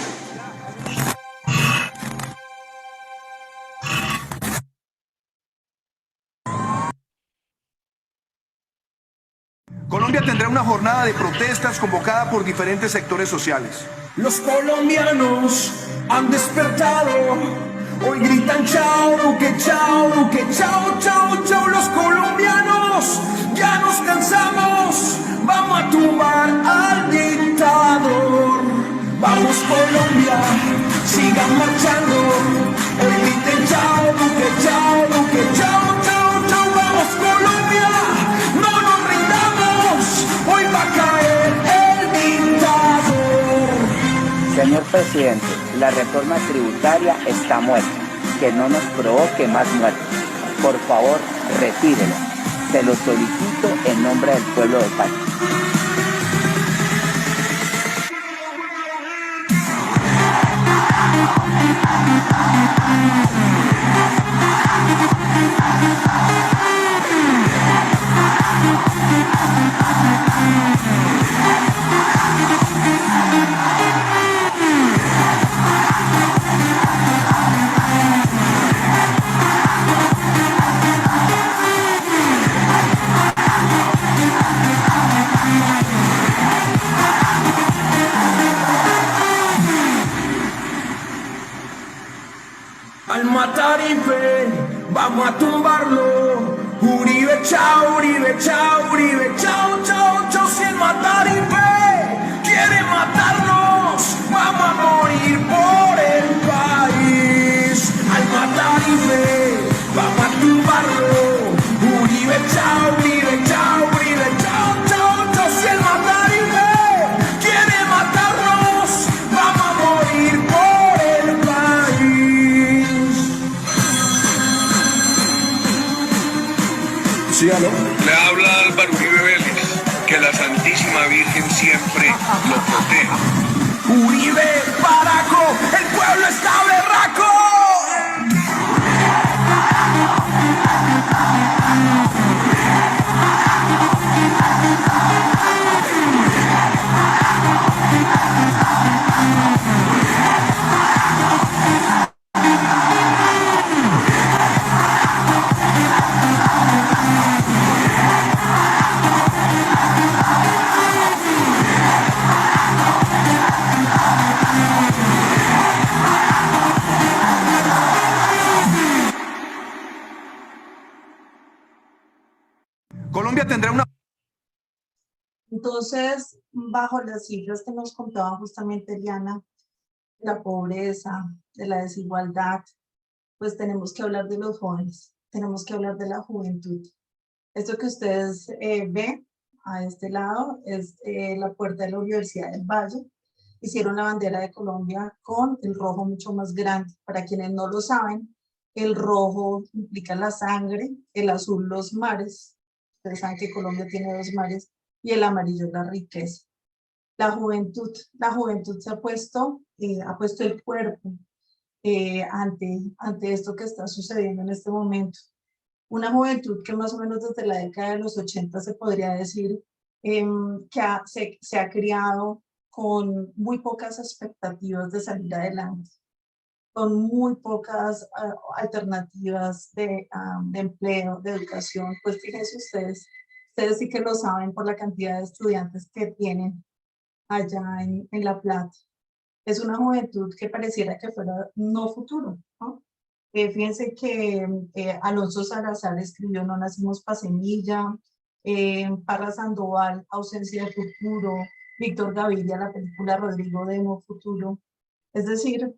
Colombia tendrá una jornada de protestas convocada por diferentes sectores sociales. Los colombianos han despertado, hoy gritan chao, Duque, chao, Duque, chao, chao, chao. Los colombianos ya nos cansamos, vamos a tumbar al dictador. Vamos Colombia, sigan marchando, hoy griten chao, Duque, chao, Duque, chao, chao, chao. Vamos Colombia, no nos rindamos, hoy va a caer el dictador. Señor presidente, la reforma tributaria está muerta. Que no nos provoque más muertes. Por favor, retírela. Se lo solicito en nombre del pueblo de Cali. Al Matarife, vamos a tumbarlo. Uribe, chao, Uribe, chao, Uribe, chao, chao, chao. Si el Matarife quiere matarnos, vamos a morir por el país. Al Matarife, vamos a tumbarlo. Uribe, chao, Uribe, chao, Uribe, chao, chao, chao. Si el Matarife quiere matarnos, vamos a morir por el país. ¿Sí, aló? Le habla Álvaro Uribe Vélez, que la Santísima Virgen siempre lo proteja. Uribe, Paraco, el pueblo está berraco. Colombia tendrá una... Entonces, bajo las cifras que nos contaba justamente Eliana, de la pobreza, de la desigualdad, pues tenemos que hablar de los jóvenes, tenemos que hablar de la juventud. Esto que ustedes ven a este lado es la puerta de la Universidad del Valle. Hicieron la bandera de Colombia con el rojo mucho más grande. Para quienes no lo saben, el rojo implica la sangre, el azul los mares. Ustedes saben que Colombia tiene 2 mares, y el amarillo la riqueza. La juventud se ha puesto el cuerpo ante esto que está sucediendo en este momento. Una juventud que más o menos desde la década de los 80 se podría decir que se ha criado con muy pocas expectativas de salir adelante, con muy pocas alternativas de empleo, de educación. Pues fíjense ustedes sí que lo saben por la cantidad de estudiantes que tienen allá en La Plata. Es una juventud que pareciera que fuera no futuro, ¿no? Fíjense que Alonso Salazar escribió No nacimos pa' semilla, Parra Sandoval, Ausencia de futuro, Víctor Gaviria, la película Rodrigo de No Futuro. Es decir,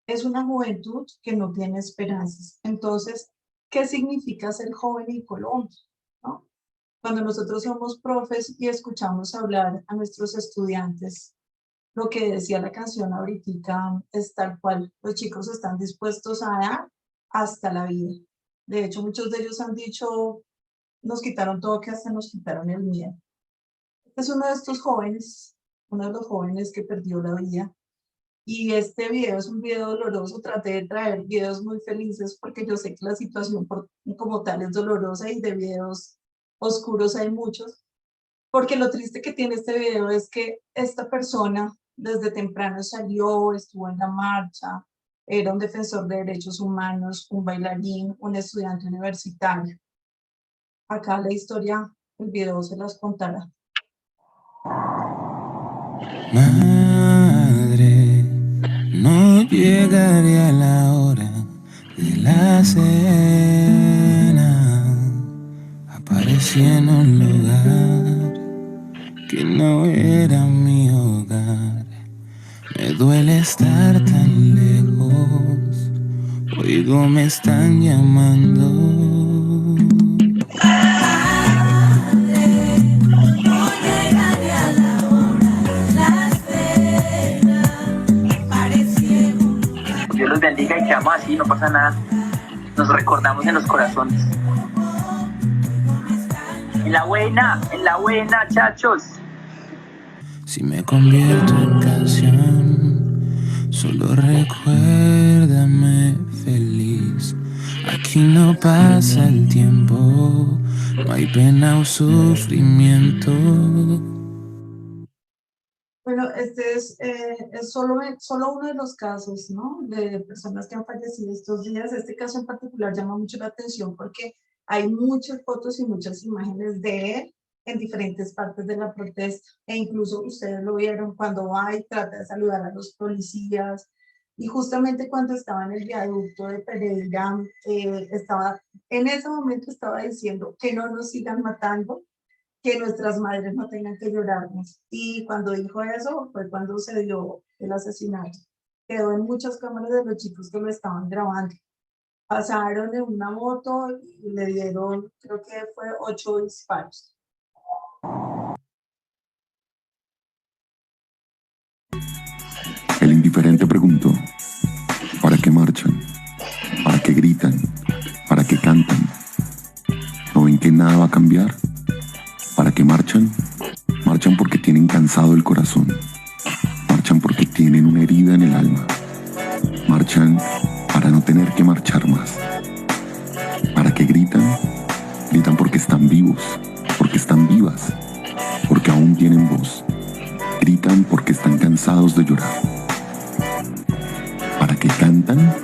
es una juventud que no tiene esperanzas. Entonces, ¿qué significa ser joven en Colombia? ¿No? Cuando nosotros somos profes y escuchamos hablar a nuestros estudiantes, lo que decía la canción ahorita es tal cual. Los chicos están dispuestos a dar hasta la vida. De hecho, muchos de ellos han dicho, nos quitaron todo, que hasta nos quitaron el miedo. Es uno de estos jóvenes, uno de los jóvenes que perdió la vida. Y este video es un video doloroso. Traté de traer videos muy felices porque yo sé que la situación como tal es dolorosa, y de videos oscuros hay muchos. Porque lo triste que tiene este video es que esta persona desde temprano salió, estuvo en la marcha, era un defensor de derechos humanos, un bailarín, un estudiante universitario. Acá la historia, el video se las contará. Madre, no llegaré a la hora de la cena. Aparecí en un lugar que no era mi hogar. Me duele estar tan lejos. Oigo, me están llamando. Dios los bendiga y quedamos así, no pasa nada. Nos recordamos en los corazones. En la buena, chachos. Si me convierto en canción, solo recuérdame feliz. Aquí no pasa el tiempo, no hay pena o sufrimiento. Bueno, este es solo uno de los casos, ¿no?, de personas que han fallecido estos días. Este caso en particular llama mucho la atención porque hay muchas fotos y muchas imágenes de él en diferentes partes de la protesta. E incluso ustedes lo vieron cuando va y trata de saludar a los policías. Y justamente cuando estaba en el viaducto de Pereira, en ese momento estaba diciendo que no nos sigan matando, que nuestras madres no tengan que llorarnos. Y cuando dijo eso fue cuando se dio el asesinato. Quedó en muchas cámaras de los chicos que lo estaban grabando. Pasaron en una moto y le dieron, creo que fue 8 disparos. El indiferente preguntó: ¿para qué marchan? ¿Para qué gritan? ¿Para qué cantan? ¿No ven que nada va a cambiar? ¿Para qué marchan? Marchan porque tienen cansado el corazón. Marchan porque tienen una herida en el alma. Marchan para no tener que marchar más. ¿Para qué gritan? Gritan porque están vivos, porque están vivas, porque aún tienen voz. Gritan porque están cansados de llorar. ¿Para qué cantan?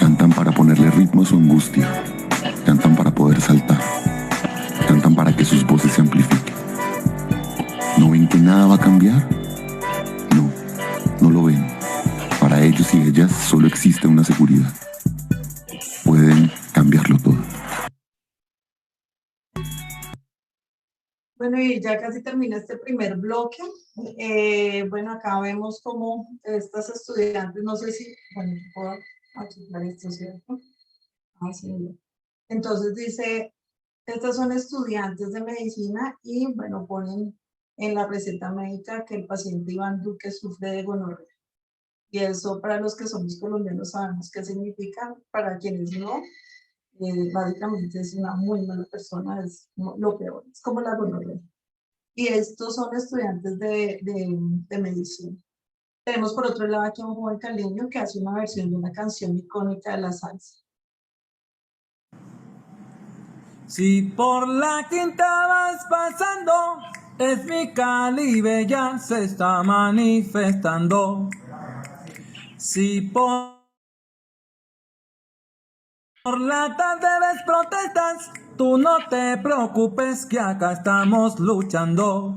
Cantan para ponerle ritmo a su angustia. Cantan para poder saltar. Cantan para que sus voces se amplifiquen. ¿No ven que nada va a cambiar? No, no lo ven. Para ellos y ellas solo existe una seguridad: pueden cambiarlo todo. Bueno, y ya casi termina este primer bloque. Bueno, acá vemos como estas estudiantes, no sé si, bueno, puedo archivar esto, ¿cierto? Ah, sí. Entonces dice, estas son estudiantes de medicina y, bueno, ponen en la receta médica que el paciente Iván Duque sufre de gonorrea. Y eso, para los que somos colombianos, sabemos qué significa. Para quienes no, básicamente es una muy mala persona, es lo peor, es como la gonorrea. Y estos son estudiantes de medicina. Tenemos por otro lado aquí a un joven caleño que hace una versión de una canción icónica de la salsa. Si por la quinta vas pasando, es mi Cali bella, se está manifestando. Si por la tarde ves protestas, tú no te preocupes que acá estamos luchando.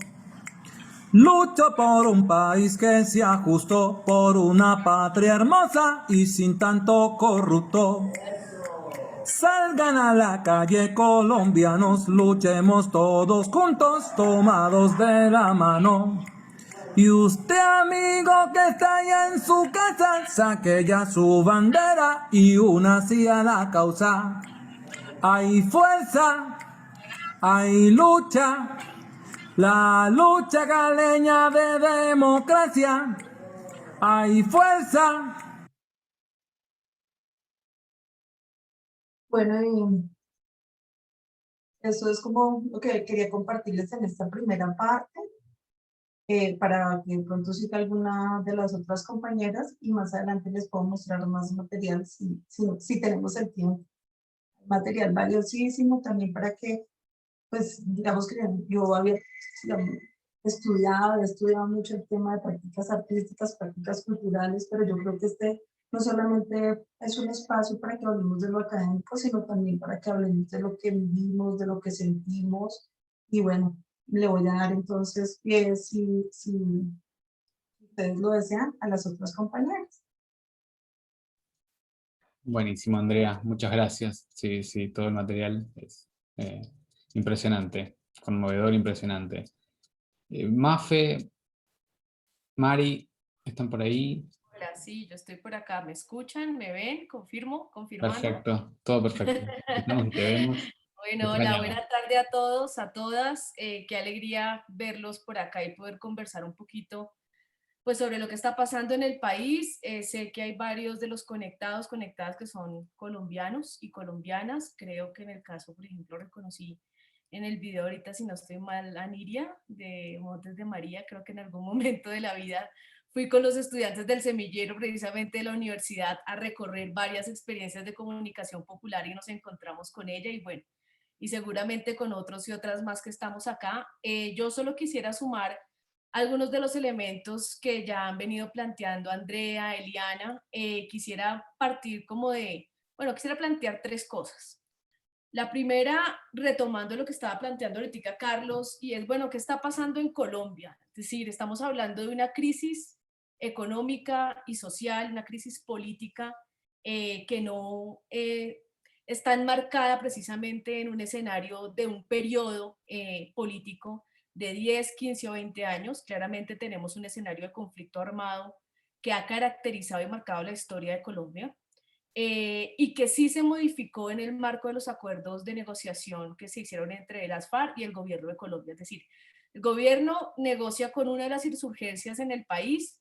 Lucho por un país que sea justo, por una patria hermosa y sin tanto corrupto. Salgan a la calle, colombianos, luchemos todos juntos, tomados de la mano. Y usted, amigo que está allá en su casa, saque ya su bandera y únase a la causa. Hay fuerza, hay lucha, la lucha caleña de democracia. Hay fuerza. Bueno, y eso es como lo que quería compartirles en esta primera parte, para que de pronto cite alguna de las otras compañeras y más adelante les puedo mostrar más material si tenemos el tiempo. Material valiosísimo también para que, pues, digamos que yo había estudiado mucho el tema de prácticas artísticas, prácticas culturales, pero yo creo que este no solamente es un espacio para que hablemos de lo académico, sino también para que hablemos de lo que vivimos, de lo que sentimos. Y bueno, le voy a dar entonces pie, si ustedes lo desean, a las otras compañeras. Buenísimo, Andrea, muchas gracias. Sí, sí, todo el material es impresionante, conmovedor, impresionante. Mafe, Mari, ¿están por ahí? Hola, sí, yo estoy por acá. ¿Me escuchan? ¿Me ven? ¿Confirmo? ¿Confirmando? Perfecto, todo perfecto. Estamos, te vemos. Bueno, hola, buena tarde a todos, a todas. Qué alegría verlos por acá y poder conversar un poquito pues, sobre lo que está pasando en el país. Sé que hay varios de los conectadas que son colombianos y colombianas. Creo que en el caso, por ejemplo, reconocí en el video ahorita, si no estoy mal, a Niria de Montes de María. Creo que en algún momento de la vida fui con los estudiantes del semillero precisamente de la universidad a recorrer varias experiencias de comunicación popular y nos encontramos con ella y bueno, y seguramente con otros y otras más que estamos acá. Yo solo quisiera sumar algunos de los elementos que ya han venido planteando Andrea, Eliana. Quisiera partir como de, bueno, quisiera plantear tres cosas. La primera, retomando lo que estaba planteando ahorita Carlos, y es, bueno, ¿qué está pasando en Colombia? Es decir, estamos hablando de una crisis económica y social, una crisis política que no está enmarcada precisamente en un escenario de un periodo político de 10, 15 o 20 años. Claramente tenemos un escenario de conflicto armado que ha caracterizado y marcado la historia de Colombia. Y que sí se modificó en el marco de los acuerdos de negociación que se hicieron entre las FARC y el gobierno de Colombia. Es decir, el gobierno negocia con una de las insurgencias en el país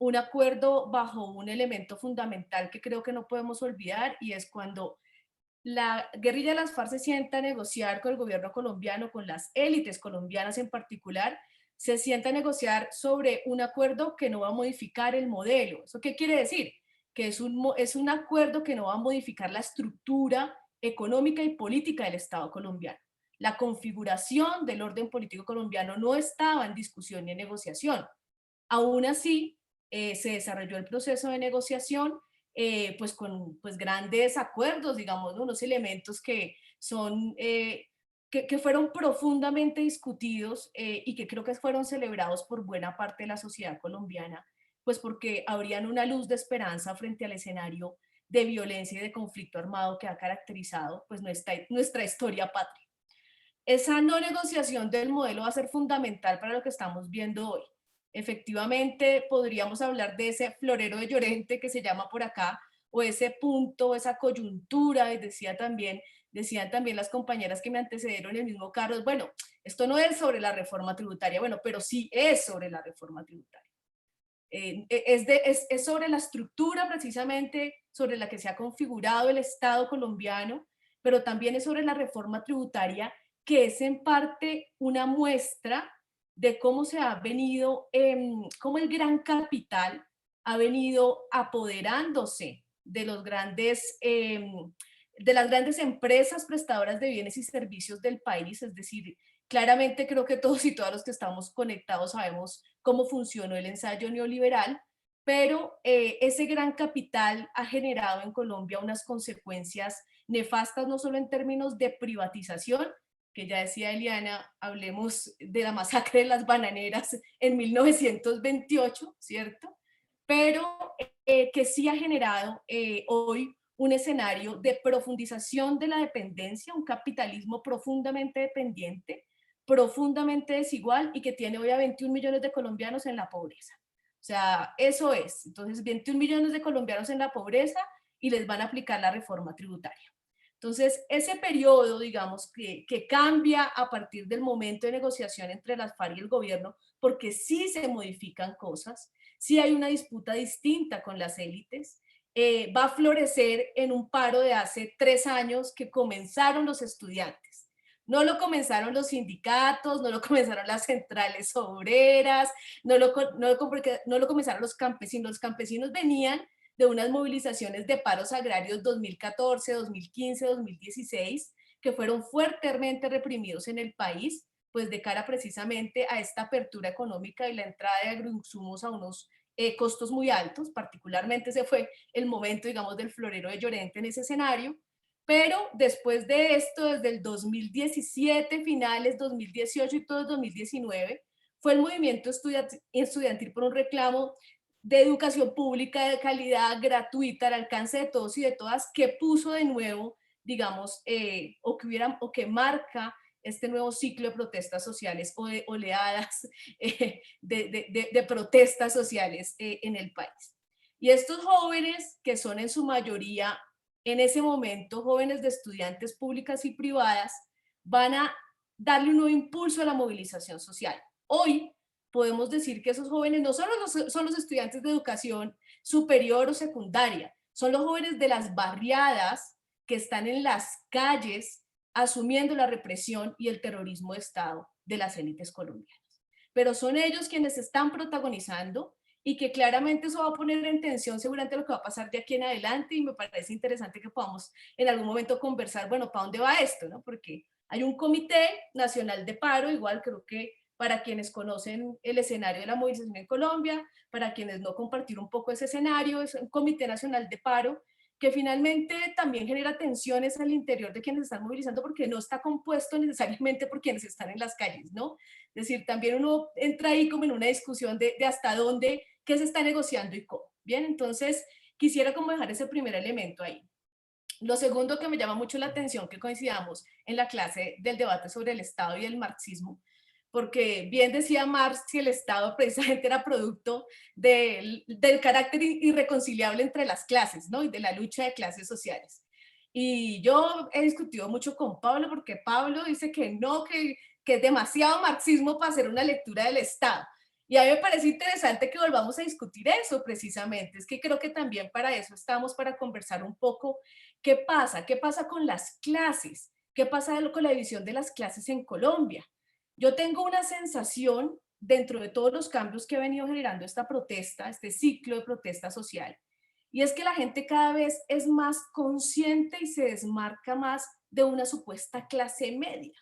un acuerdo bajo un elemento fundamental que creo que no podemos olvidar, y es cuando la guerrilla de las FARC se sienta a negociar con el gobierno colombiano, con las élites colombianas en particular, se sienta a negociar sobre un acuerdo que no va a modificar el modelo. ¿Eso qué quiere decir? Que es un acuerdo que no va a modificar la estructura económica y política del Estado colombiano. La configuración del orden político colombiano no estaba en discusión ni en negociación. Aún así, se desarrolló el proceso de negociación pues con pues grandes acuerdos, digamos, ¿no? Unos elementos que son... que fueron profundamente discutidos y que creo que fueron celebrados por buena parte de la sociedad colombiana, pues porque abrían una luz de esperanza frente al escenario de violencia y de conflicto armado que ha caracterizado pues nuestra historia patria. Esa no negociación del modelo va a ser fundamental para lo que estamos viendo hoy. Efectivamente, podríamos hablar de ese florero de Llorente que se llama por acá, o ese punto, esa coyuntura, y decían también las compañeras que me antecedieron, el mismo Carlos, bueno, esto no es sobre la reforma tributaria, bueno, pero sí es sobre la reforma tributaria. Es sobre la estructura precisamente sobre la que se ha configurado el Estado colombiano, pero también es sobre la reforma tributaria, que es en parte una muestra de cómo se ha venido, cómo el gran capital ha venido apoderándose de las grandes empresas prestadoras de bienes y servicios del país. Es decir, claramente creo que todos y todas los que estamos conectados sabemos cómo funcionó el ensayo neoliberal, pero ese gran capital ha generado en Colombia unas consecuencias nefastas, no solo en términos de privatización, que ya decía Eliana, hablemos de la masacre de las bananeras en 1928, ¿cierto? Pero que sí ha generado hoy un escenario de profundización de la dependencia, un capitalismo profundamente dependiente, profundamente desigual y que tiene hoy a 21 millones de colombianos en la pobreza. O sea, eso es. Entonces, 21 millones de colombianos en la pobreza y les van a aplicar la reforma tributaria. Entonces, ese periodo, digamos, que cambia a partir del momento de negociación entre las FARC y el gobierno, porque sí se modifican cosas, sí hay una disputa distinta con las élites, va a florecer en un paro de hace 3 años que comenzaron los estudiantes. No lo comenzaron los sindicatos, no lo comenzaron las centrales obreras, no lo comenzaron los campesinos. Los campesinos venían de unas movilizaciones de paros agrarios 2014, 2015, 2016, que fueron fuertemente reprimidos en el país, pues de cara precisamente a esta apertura económica y la entrada de agroinsumos a unos costos muy altos. Particularmente ese fue el momento, digamos, del florero de Llorente en ese escenario. Pero después de esto, desde el 2017, finales 2018 y todo el 2019, fue el movimiento estudiantil por un reclamo de educación pública de calidad, gratuita, al alcance de todos y de todas, que puso de nuevo, digamos, o que marca este nuevo ciclo de protestas sociales o de oleadas de protestas sociales en el país. Y estos jóvenes, que son en su mayoría en ese momento jóvenes de estudiantes públicas y privadas, van a darle un nuevo impulso a la movilización social. Hoy podemos decir que esos jóvenes no solo son los estudiantes de educación superior o secundaria, son los jóvenes de las barriadas que están en las calles asumiendo la represión y el terrorismo de Estado de las élites colombianas. Pero son ellos quienes están protagonizando y que claramente eso va a poner en tensión seguramente lo que va a pasar de aquí en adelante, y me parece interesante que podamos en algún momento conversar, bueno, ¿para dónde va esto? ¿No? Porque hay un Comité Nacional de Paro, igual creo que para quienes conocen el escenario de la movilización en Colombia, para quienes no, compartir un poco ese escenario, es un Comité Nacional de Paro que finalmente también genera tensiones al interior de quienes están movilizando, porque no está compuesto necesariamente por quienes están en las calles, ¿no? Es decir, también uno entra ahí como en una discusión de hasta dónde, qué se está negociando y cómo. Bien, entonces quisiera como dejar ese primer elemento ahí. Lo segundo que me llama mucho la atención, que coincidamos en la clase del debate sobre el Estado y el marxismo, porque bien decía Marx que el Estado precisamente era producto del carácter irreconciliable entre las clases, ¿no? Y de la lucha de clases sociales. Y yo he discutido mucho con Pablo, porque Pablo dice que no, que es demasiado marxismo para hacer una lectura del Estado. Y a mí me parece interesante que volvamos a discutir eso precisamente. Es que creo que también para eso estamos, para conversar un poco qué pasa con las clases, qué pasa con la división de las clases en Colombia. Yo tengo una sensación, dentro de todos los cambios que ha venido generando esta protesta, este ciclo de protesta social, y es que la gente cada vez es más consciente y se desmarca más de una supuesta clase media.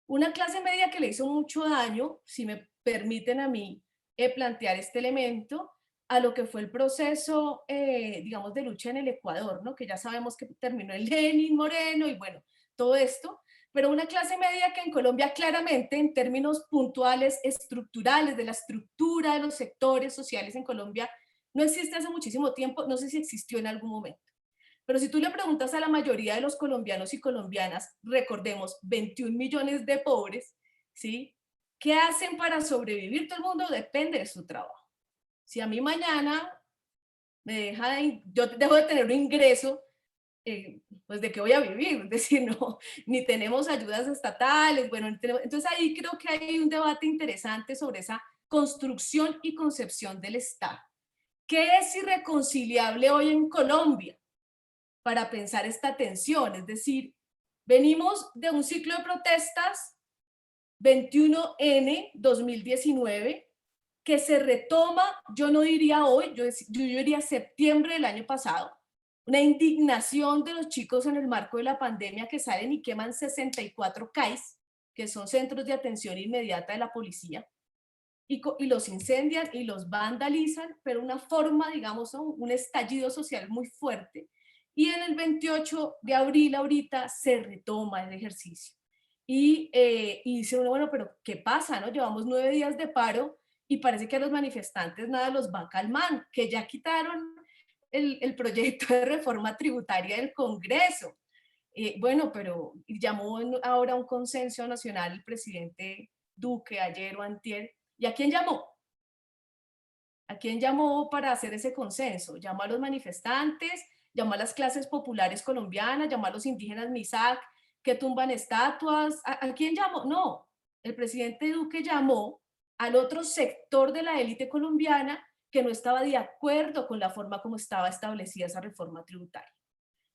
Una clase media que le hizo mucho daño, si me permiten a mí plantear este elemento, a lo que fue el proceso, digamos, de lucha en el Ecuador, ¿no? Que ya sabemos que terminó en Lenin, Moreno y bueno, todo esto. Pero una clase media que en Colombia claramente, en términos puntuales, estructurales, de la estructura de los sectores sociales en Colombia, no existe hace muchísimo tiempo, no sé si existió en algún momento. Pero si tú le preguntas a la mayoría de los colombianos y colombianas, recordemos, 21 millones de pobres, ¿sí? ¿Qué hacen para sobrevivir? Todo el mundo depende de su trabajo. Si a mí mañana yo dejo de tener un ingreso, pues de qué voy a vivir, es decir, no, ni tenemos ayudas estatales, bueno, entonces ahí creo que hay un debate interesante sobre esa construcción y concepción del Estado. ¿Qué es irreconciliable hoy en Colombia para pensar esta tensión? Es decir, venimos de un ciclo de protestas, 21N 2019, que se retoma, yo no diría hoy, yo diría septiembre del año pasado, una indignación de los chicos en el marco de la pandemia que salen y queman 64 CAIs, que son centros de atención inmediata de la policía, y los incendian y los vandalizan, pero una forma, digamos, un estallido social muy fuerte. Y en el 28 de abril ahorita se retoma el ejercicio. Y dice uno, bueno, pero ¿qué pasa? ¿No? Llevamos 9 días de paro y parece que a los manifestantes nada los va calmando, que ya quitaron el proyecto de reforma tributaria del Congreso. Bueno, pero llamó ahora a un consenso nacional el presidente Duque ayer o antier. ¿Y a quién llamó? ¿A quién llamó para hacer ese consenso? Llamó a los manifestantes, llamó a las clases populares colombianas, llamó a los indígenas Misak que tumban estatuas. ¿A quién llamó? No, el presidente Duque llamó al otro sector de la élite colombiana que no estaba de acuerdo con la forma como estaba establecida esa reforma tributaria.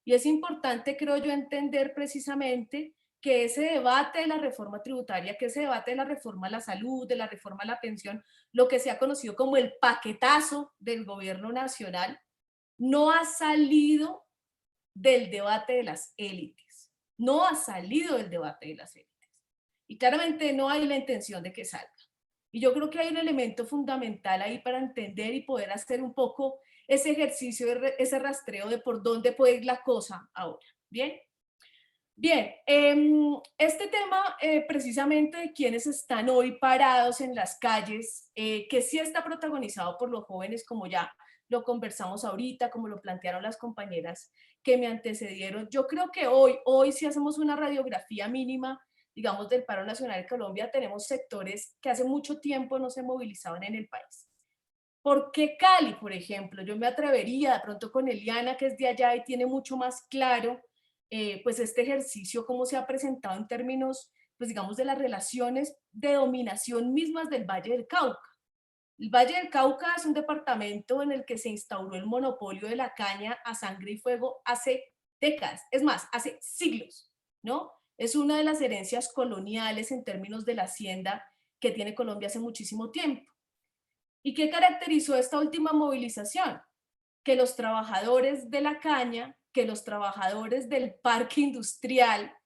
Y es importante, creo yo, entender precisamente que ese debate de la reforma tributaria, que ese debate de la reforma a la salud, de la reforma a la pensión, lo que se ha conocido como el paquetazo del gobierno nacional, no ha salido del debate de las élites. No ha salido del debate de las élites. Y claramente no hay la intención de que salga. Y yo creo que hay un elemento fundamental ahí para entender y poder hacer un poco ese ejercicio, ese rastreo de por dónde puede ir la cosa ahora. ¿Bien? Bien, este tema precisamente de quienes están hoy parados en las calles, que sí está protagonizado por los jóvenes, como ya lo conversamos ahorita, como lo plantearon las compañeras que me antecedieron. Yo creo que hoy si hacemos una radiografía mínima, digamos, del paro nacional de Colombia, tenemos sectores que hace mucho tiempo no se movilizaban en el país. ¿Por qué Cali, por ejemplo? Yo me atrevería de pronto con Eliana, que es de allá y tiene mucho más claro pues este ejercicio, cómo se ha presentado en términos, pues digamos, de las relaciones de dominación mismas del Valle del Cauca. El Valle del Cauca es un departamento en el que se instauró el monopolio de la caña a sangre y fuego hace décadas, es más, hace siglos, ¿no? Es una de las herencias coloniales en términos de la hacienda que tiene Colombia hace muchísimo tiempo. ¿Y qué caracterizó esta última movilización? Que los trabajadores de la caña, que los trabajadores del parque industrial,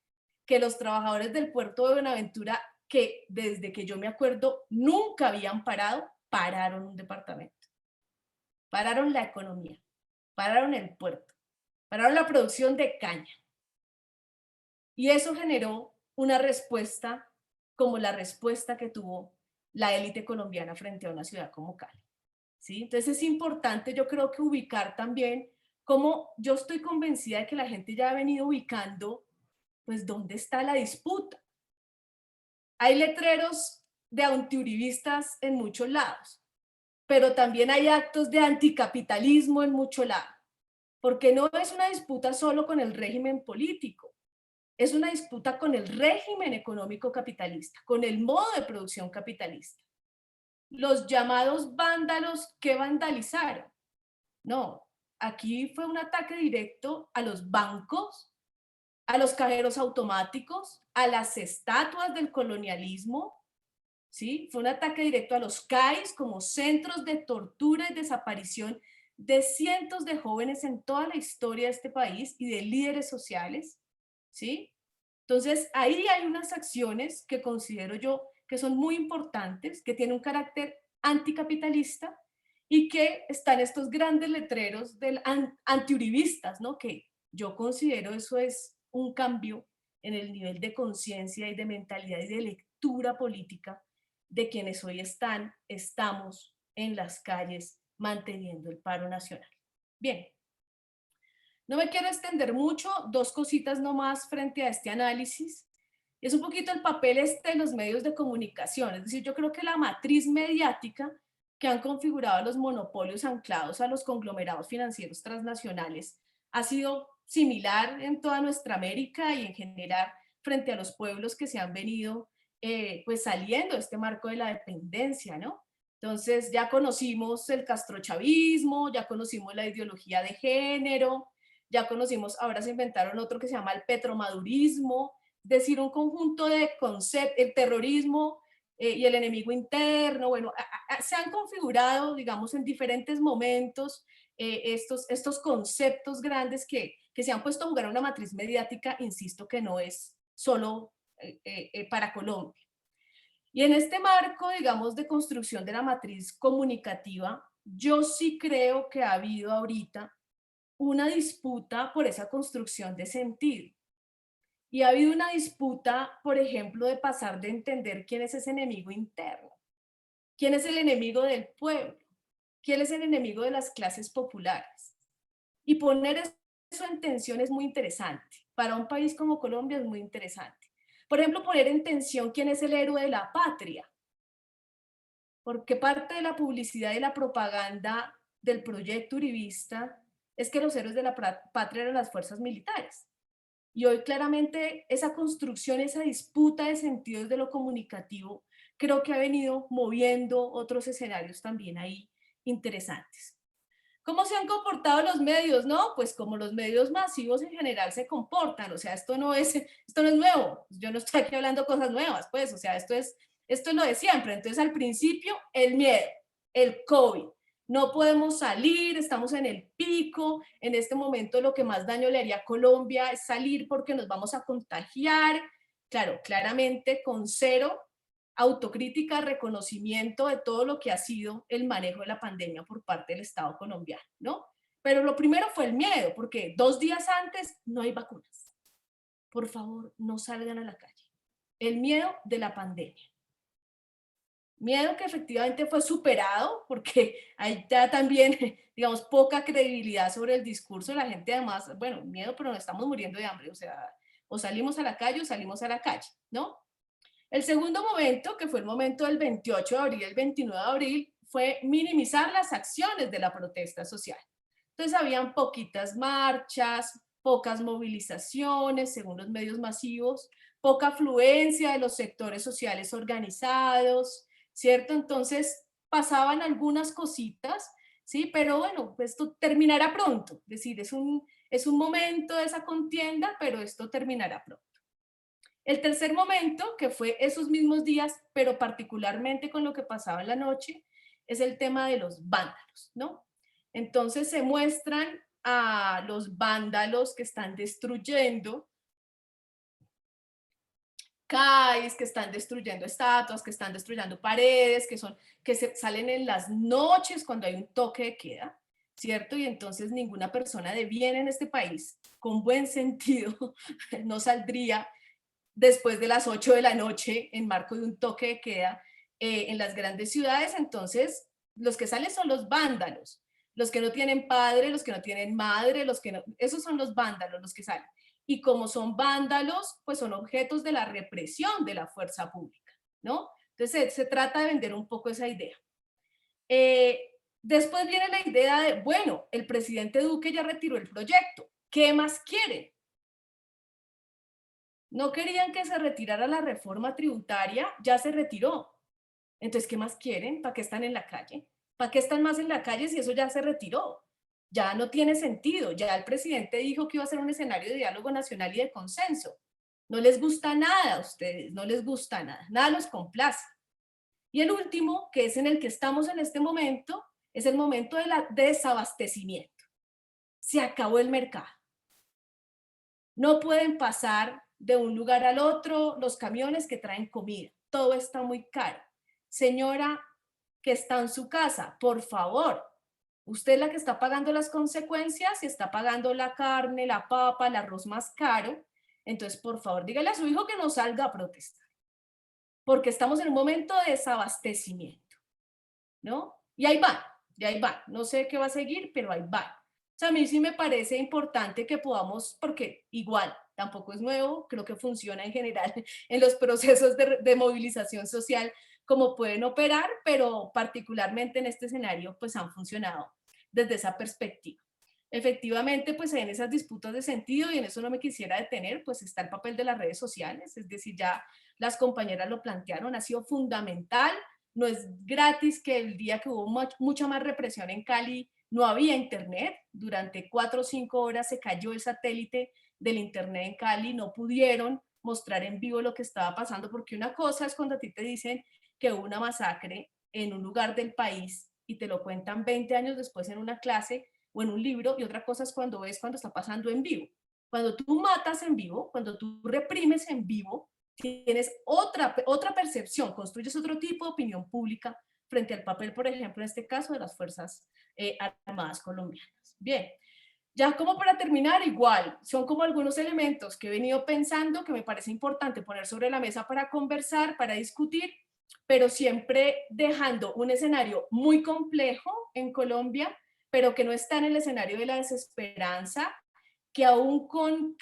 que los trabajadores del puerto de Buenaventura, que desde que yo me acuerdo nunca habían parado, pararon un departamento. Pararon la economía, pararon el puerto, pararon la producción de caña. Y eso generó una respuesta como la respuesta que tuvo la élite colombiana frente a una ciudad como Cali. ¿Sí? Entonces es importante, yo creo que ubicar también cómo yo estoy convencida de que la gente ya ha venido ubicando, pues, dónde está la disputa. Hay letreros de antiuribistas en muchos lados, pero también hay actos de anticapitalismo en muchos lados, porque no es una disputa solo con el régimen político, es una disputa con el régimen económico capitalista, con el modo de producción capitalista. Los llamados vándalos que vandalizaron. No, aquí fue un ataque directo a los bancos, a los cajeros automáticos, a las estatuas del colonialismo, ¿sí? Fue un ataque directo a los CAIs como centros de tortura y desaparición de cientos de jóvenes en toda la historia de este país y de líderes sociales, ¿sí? Entonces, ahí hay unas acciones que considero yo que son muy importantes, que tienen un carácter anticapitalista y que están estos grandes letreros del antiuribistas, ¿no? Que yo considero eso es un cambio en el nivel de conciencia y de mentalidad y de lectura política de quienes hoy estamos en las calles manteniendo el paro nacional. Bien, no me quiero extender mucho, dos cositas nomás frente a este análisis. Es un poquito el papel de los medios de comunicación, es decir, yo creo que la matriz mediática que han configurado los monopolios anclados a los conglomerados financieros transnacionales ha sido similar en toda nuestra América y en general frente a los pueblos que se han venido pues saliendo de este marco de la dependencia, ¿no? Entonces ya conocimos el castrochavismo, ya conocimos la ideología de género, ya conocimos, ahora se inventaron otro que se llama el petromadurismo, es decir, un conjunto de conceptos, el terrorismo y el enemigo interno. Bueno, se han configurado, digamos, en diferentes momentos estos conceptos grandes que se han puesto a jugar una matriz mediática, insisto, que no es solo para Colombia. Y en este marco, digamos, de construcción de la matriz comunicativa, yo sí creo que ha habido ahorita una disputa por esa construcción de sentido. Y ha habido una disputa, por ejemplo, de pasar de entender quién es ese enemigo interno, quién es el enemigo del pueblo, quién es el enemigo de las clases populares. Y poner eso en tensión es muy interesante. Para un país como Colombia es muy interesante. Por ejemplo, poner en tensión quién es el héroe de la patria. Porque parte de la publicidad y la propaganda del proyecto uribista es que los héroes de la patria eran las fuerzas militares. Y hoy claramente esa construcción, esa disputa de sentidos de lo comunicativo, creo que ha venido moviendo otros escenarios también ahí interesantes. ¿Cómo se han comportado los medios? No, pues como los medios masivos en general se comportan, o sea, esto no es nuevo, yo no estoy aquí hablando cosas nuevas, pues, o sea, esto es lo de siempre. Entonces, al principio, el miedo, el COVID, no podemos salir, estamos en el pico, en este momento lo que más daño le haría a Colombia es salir porque nos vamos a contagiar, claro, claramente con cero autocrítica, reconocimiento de todo lo que ha sido el manejo de la pandemia por parte del Estado colombiano, ¿no? Pero lo primero fue el miedo, porque 2 días antes no hay vacunas. Por favor, no salgan a la calle. El miedo de la pandemia. Miedo que efectivamente fue superado, porque hay ya también, digamos, poca credibilidad sobre el discurso de la gente, además, bueno, miedo, pero nos estamos muriendo de hambre, o sea, o salimos a la calle o salimos a la calle, ¿no? El segundo momento, que fue el momento del 28 de abril, el 29 de abril, fue minimizar las acciones de la protesta social. Entonces habían poquitas marchas, pocas movilizaciones, según los medios masivos, poca afluencia de los sectores sociales organizados, ¿cierto? Entonces pasaban algunas cositas, ¿sí? Pero bueno, esto terminará pronto, es decir, es un momento de esa contienda, pero esto terminará pronto. El tercer momento, que fue esos mismos días, pero particularmente con lo que pasaba en la noche, es el tema de los vándalos, ¿no? Entonces se muestran a los vándalos que están destruyendo calles, que están destruyendo estatuas, que están destruyendo paredes, que salen en las noches cuando hay un toque de queda, ¿cierto? Y entonces ninguna persona de bien en este país, con buen sentido, no saldría después de las 8 de la noche en marco de un toque de queda en las grandes ciudades. Entonces los que salen son los vándalos, los que no tienen padre, los que no tienen madre, esos son los vándalos los que salen. Y como son vándalos, pues son objetos de la represión de la fuerza pública, ¿no? Entonces se trata de vender un poco esa idea. Después viene la idea de, bueno, el presidente Duque ya retiró el proyecto, ¿qué más quiere? No querían que se retirara la reforma tributaria, ya se retiró. Entonces, ¿qué más quieren? ¿Para qué están en la calle? ¿Para qué están más en la calle si eso ya se retiró? Ya no tiene sentido. Ya el presidente dijo que iba a ser un escenario de diálogo nacional y de consenso. No les gusta nada a ustedes, no les gusta nada, nada los complace. Y el último, que es en el que estamos en este momento, es el momento del desabastecimiento. Se acabó el mercado. No pueden pasar de un lugar al otro los camiones que traen comida. Todo está muy caro. Señora que está en su casa, por favor, usted es la que está pagando las consecuencias y está pagando la carne, la papa, el arroz más caro. Entonces, por favor, dígale a su hijo que no salga a protestar, porque estamos en un momento de desabastecimiento, ¿no? Y ahí va. No sé qué va a seguir, pero ahí va. O sea, a mí sí me parece importante que podamos, porque igual, tampoco es nuevo, creo que funciona en general en los procesos de movilización social, como pueden operar, pero particularmente en este escenario, pues han funcionado desde esa perspectiva. Efectivamente, pues en esas disputas de sentido, y en eso no me quisiera detener, pues está el papel de las redes sociales, es decir, ya las compañeras lo plantearon, ha sido fundamental. No es gratis que el día que hubo mucha más represión en Cali no había internet, durante 4 o 5 horas se cayó el satélite del internet en Cali, no pudieron mostrar en vivo lo que estaba pasando, porque una cosa es cuando a ti te dicen que hubo una masacre en un lugar del país y te lo cuentan 20 años después en una clase o en un libro, y otra cosa es cuando ves cuando está pasando en vivo. Cuando tú matas en vivo, cuando tú reprimes en vivo, tienes otra percepción, construyes otro tipo de opinión pública frente al papel, por ejemplo, en este caso de las Fuerzas Armadas colombianas. Bien, ya como para terminar, igual, son como algunos elementos que he venido pensando que me parece importante poner sobre la mesa para conversar, para discutir, pero siempre dejando un escenario muy complejo en Colombia, pero que no está en el escenario de la desesperanza, que aún con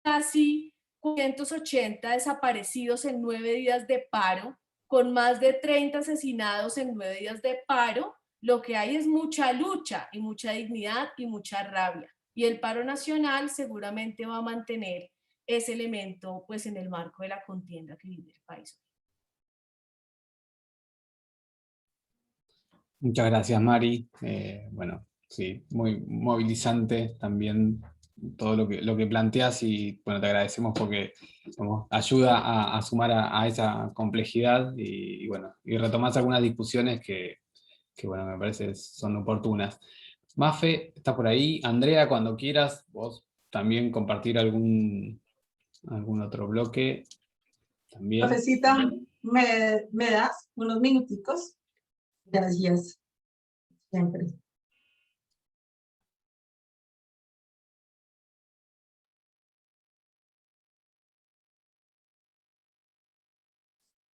casi 480 desaparecidos en 9 días de paro, con más de 30 asesinados en 9 días de paro, lo que hay es mucha lucha y mucha dignidad y mucha rabia. Y el paro nacional seguramente va a mantener ese elemento pues, en el marco de la contienda que vive el país. Muchas gracias, Mari. Bueno, sí, muy movilizante también todo lo que planteas y bueno, te agradecemos porque ayuda a sumar a esa complejidad y bueno, y retomás algunas discusiones que bueno, me parece son oportunas. Mafe está por ahí. Andrea, cuando quieras, vos también compartir algún otro bloque. También. Profesita, ¿me das unos minuticos? Gracias. Siempre.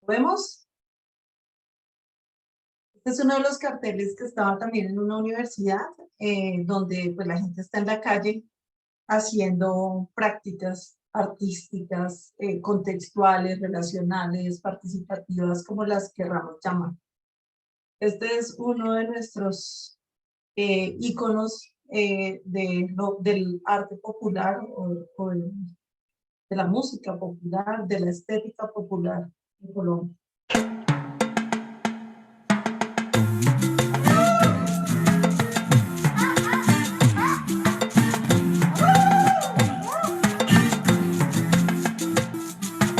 ¿Vemos? Este es uno de los carteles que estaba también en una universidad, donde pues, la gente está en la calle haciendo prácticas artísticas, contextuales, relacionales, participativas, como las querramos llamar. Este es uno de nuestros íconos del arte popular o de la música popular, de la estética popular en Colombia.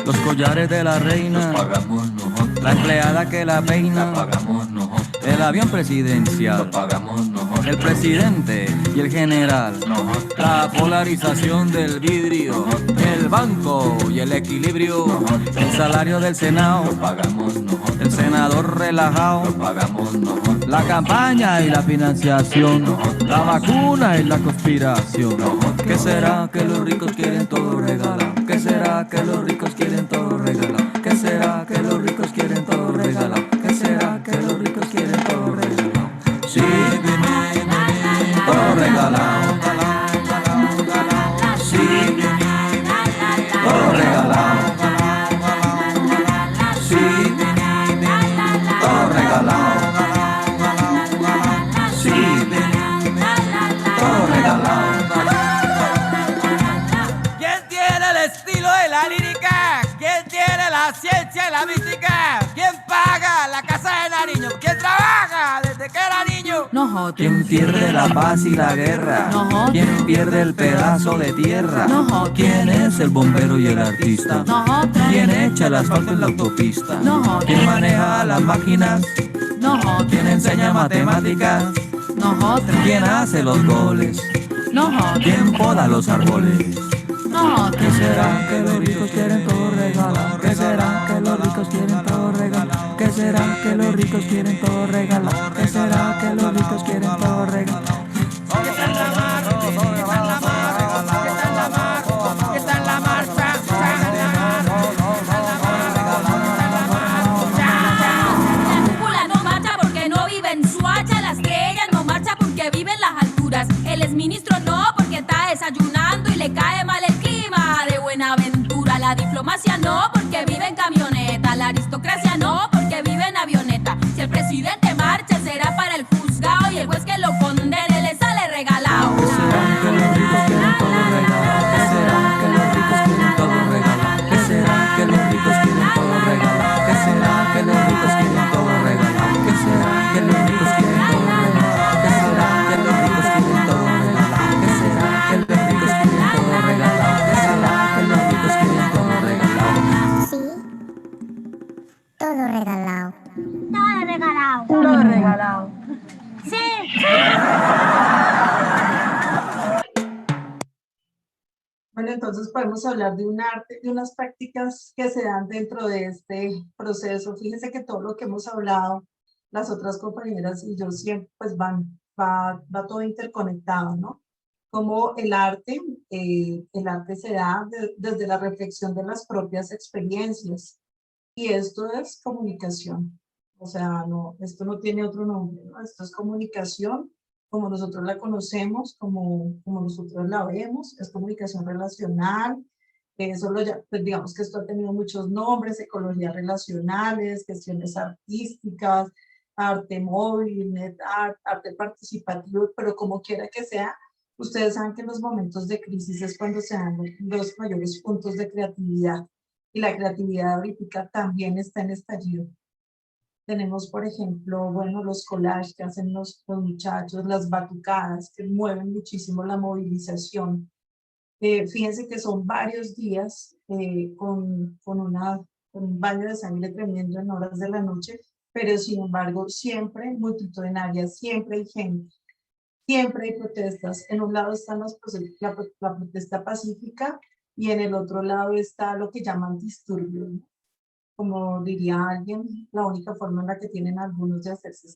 Los collares de la reina, los pagamos nosotros. La empleada que la peina, la pagamos nosotros. El avión presidencial, lo pagamos nosotros. El presidente y el general, nosotros. La polarización del vidrio, el banco y el equilibrio, nosotros. El salario del Senado, lo pagamos nosotros. El senador relajado, lo pagamos nosotros. La campaña y la financiación, nosotros. La vacuna y la conspiración, nosotros. ¿Qué será que los ricos quieren todo regalado? ¿Qué será que los ricos quieren todo regalado? ¿Qué será que los ricos quieren todo regalado? ¿Qué será que los ricos quieren todo regalado? Sí, todo regalado. Sí, todo regalado. Sí, todo regalado. Sí, todo regalado. La ciencia y la mística. ¿Quién paga la casa de Nariño? ¿Quién trabaja desde que era niño? Nosotros. ¿Quién pierde la paz y la guerra? Nosotros. ¿Quién pierde el pedazo de tierra? Nosotros. ¿Quién es el bombero y el artista? Nosotros. ¿Quién echa el asfalto en la autopista? Nosotros. ¿Quién maneja las máquinas? Nosotros. ¿Quién enseña matemáticas? Nosotros. ¿Quién hace los goles? Nosotros. ¿Quién poda los árboles? ¿Qué será que los ricos quieren todo regalar? ¿Qué será que los ricos quieren todo regalar? ¿Qué será que los ricos quieren todo regalar? ¿Qué será que los ricos quieren todo regalar? Está en la marcha, está en la marcha. La cúpula no marcha porque no vive en Suacha, la estrella no marcha porque vive en las alturas, el exministro no porque está desayunando y le cae mal el clima de Buenaventura, la diplomacia no porque vive en camioneta, la aristocracia no porque vive en avioneta. Si el presidente marcha será para el juzgado y el juez que lo condene le sale regalado. ¿Qué será que los ricos quieren todo regalar? ¿Qué será que los ricos quieren todo regalar? ¿Qué será que los ricos quieren todo regalar? ¿Qué será que los ricos quieren todo regalar? ¿Qué será que los ricos quieren todo regalar? ¿Qué será que los ricos quieren todo regalar? ¿Qué será que los ricos quieren todo regalar? ¿Qué será que los ricos quieren todo regalar? Sí, todo regalado. Todo regalado. Todo regalado. Sí. Bueno, entonces podemos hablar de un arte, de unas prácticas que se dan dentro de este proceso. Fíjense que todo lo que hemos hablado, las otras compañeras y yo siempre, pues va todo interconectado, ¿no? Como el arte se da desde la reflexión de las propias experiencias. Y esto es comunicación. O sea, no, esto no tiene otro nombre, ¿no? Esto es comunicación como nosotros la conocemos, como nosotros la vemos, es comunicación relacional. Solo ya, pues digamos que esto ha tenido muchos nombres: ecologías relacionales, gestiones artísticas, arte móvil, net art, arte participativo, pero como quiera que sea, ustedes saben que en los momentos de crisis es cuando se dan los mayores puntos de creatividad, y la creatividad ahorita también está en estallido. Tenemos, por ejemplo, bueno, los collages que hacen los muchachos, las batucadas que mueven muchísimo la movilización. Fíjense que son varios días con un baño de sangre tremendo en horas de la noche, pero sin embargo siempre multitudinaria, siempre hay gente, siempre hay protestas. En un lado está la protesta pacífica y en el otro lado está lo que llaman disturbios, ¿no? Como diría alguien, la única forma en la que tienen algunos de hacerse.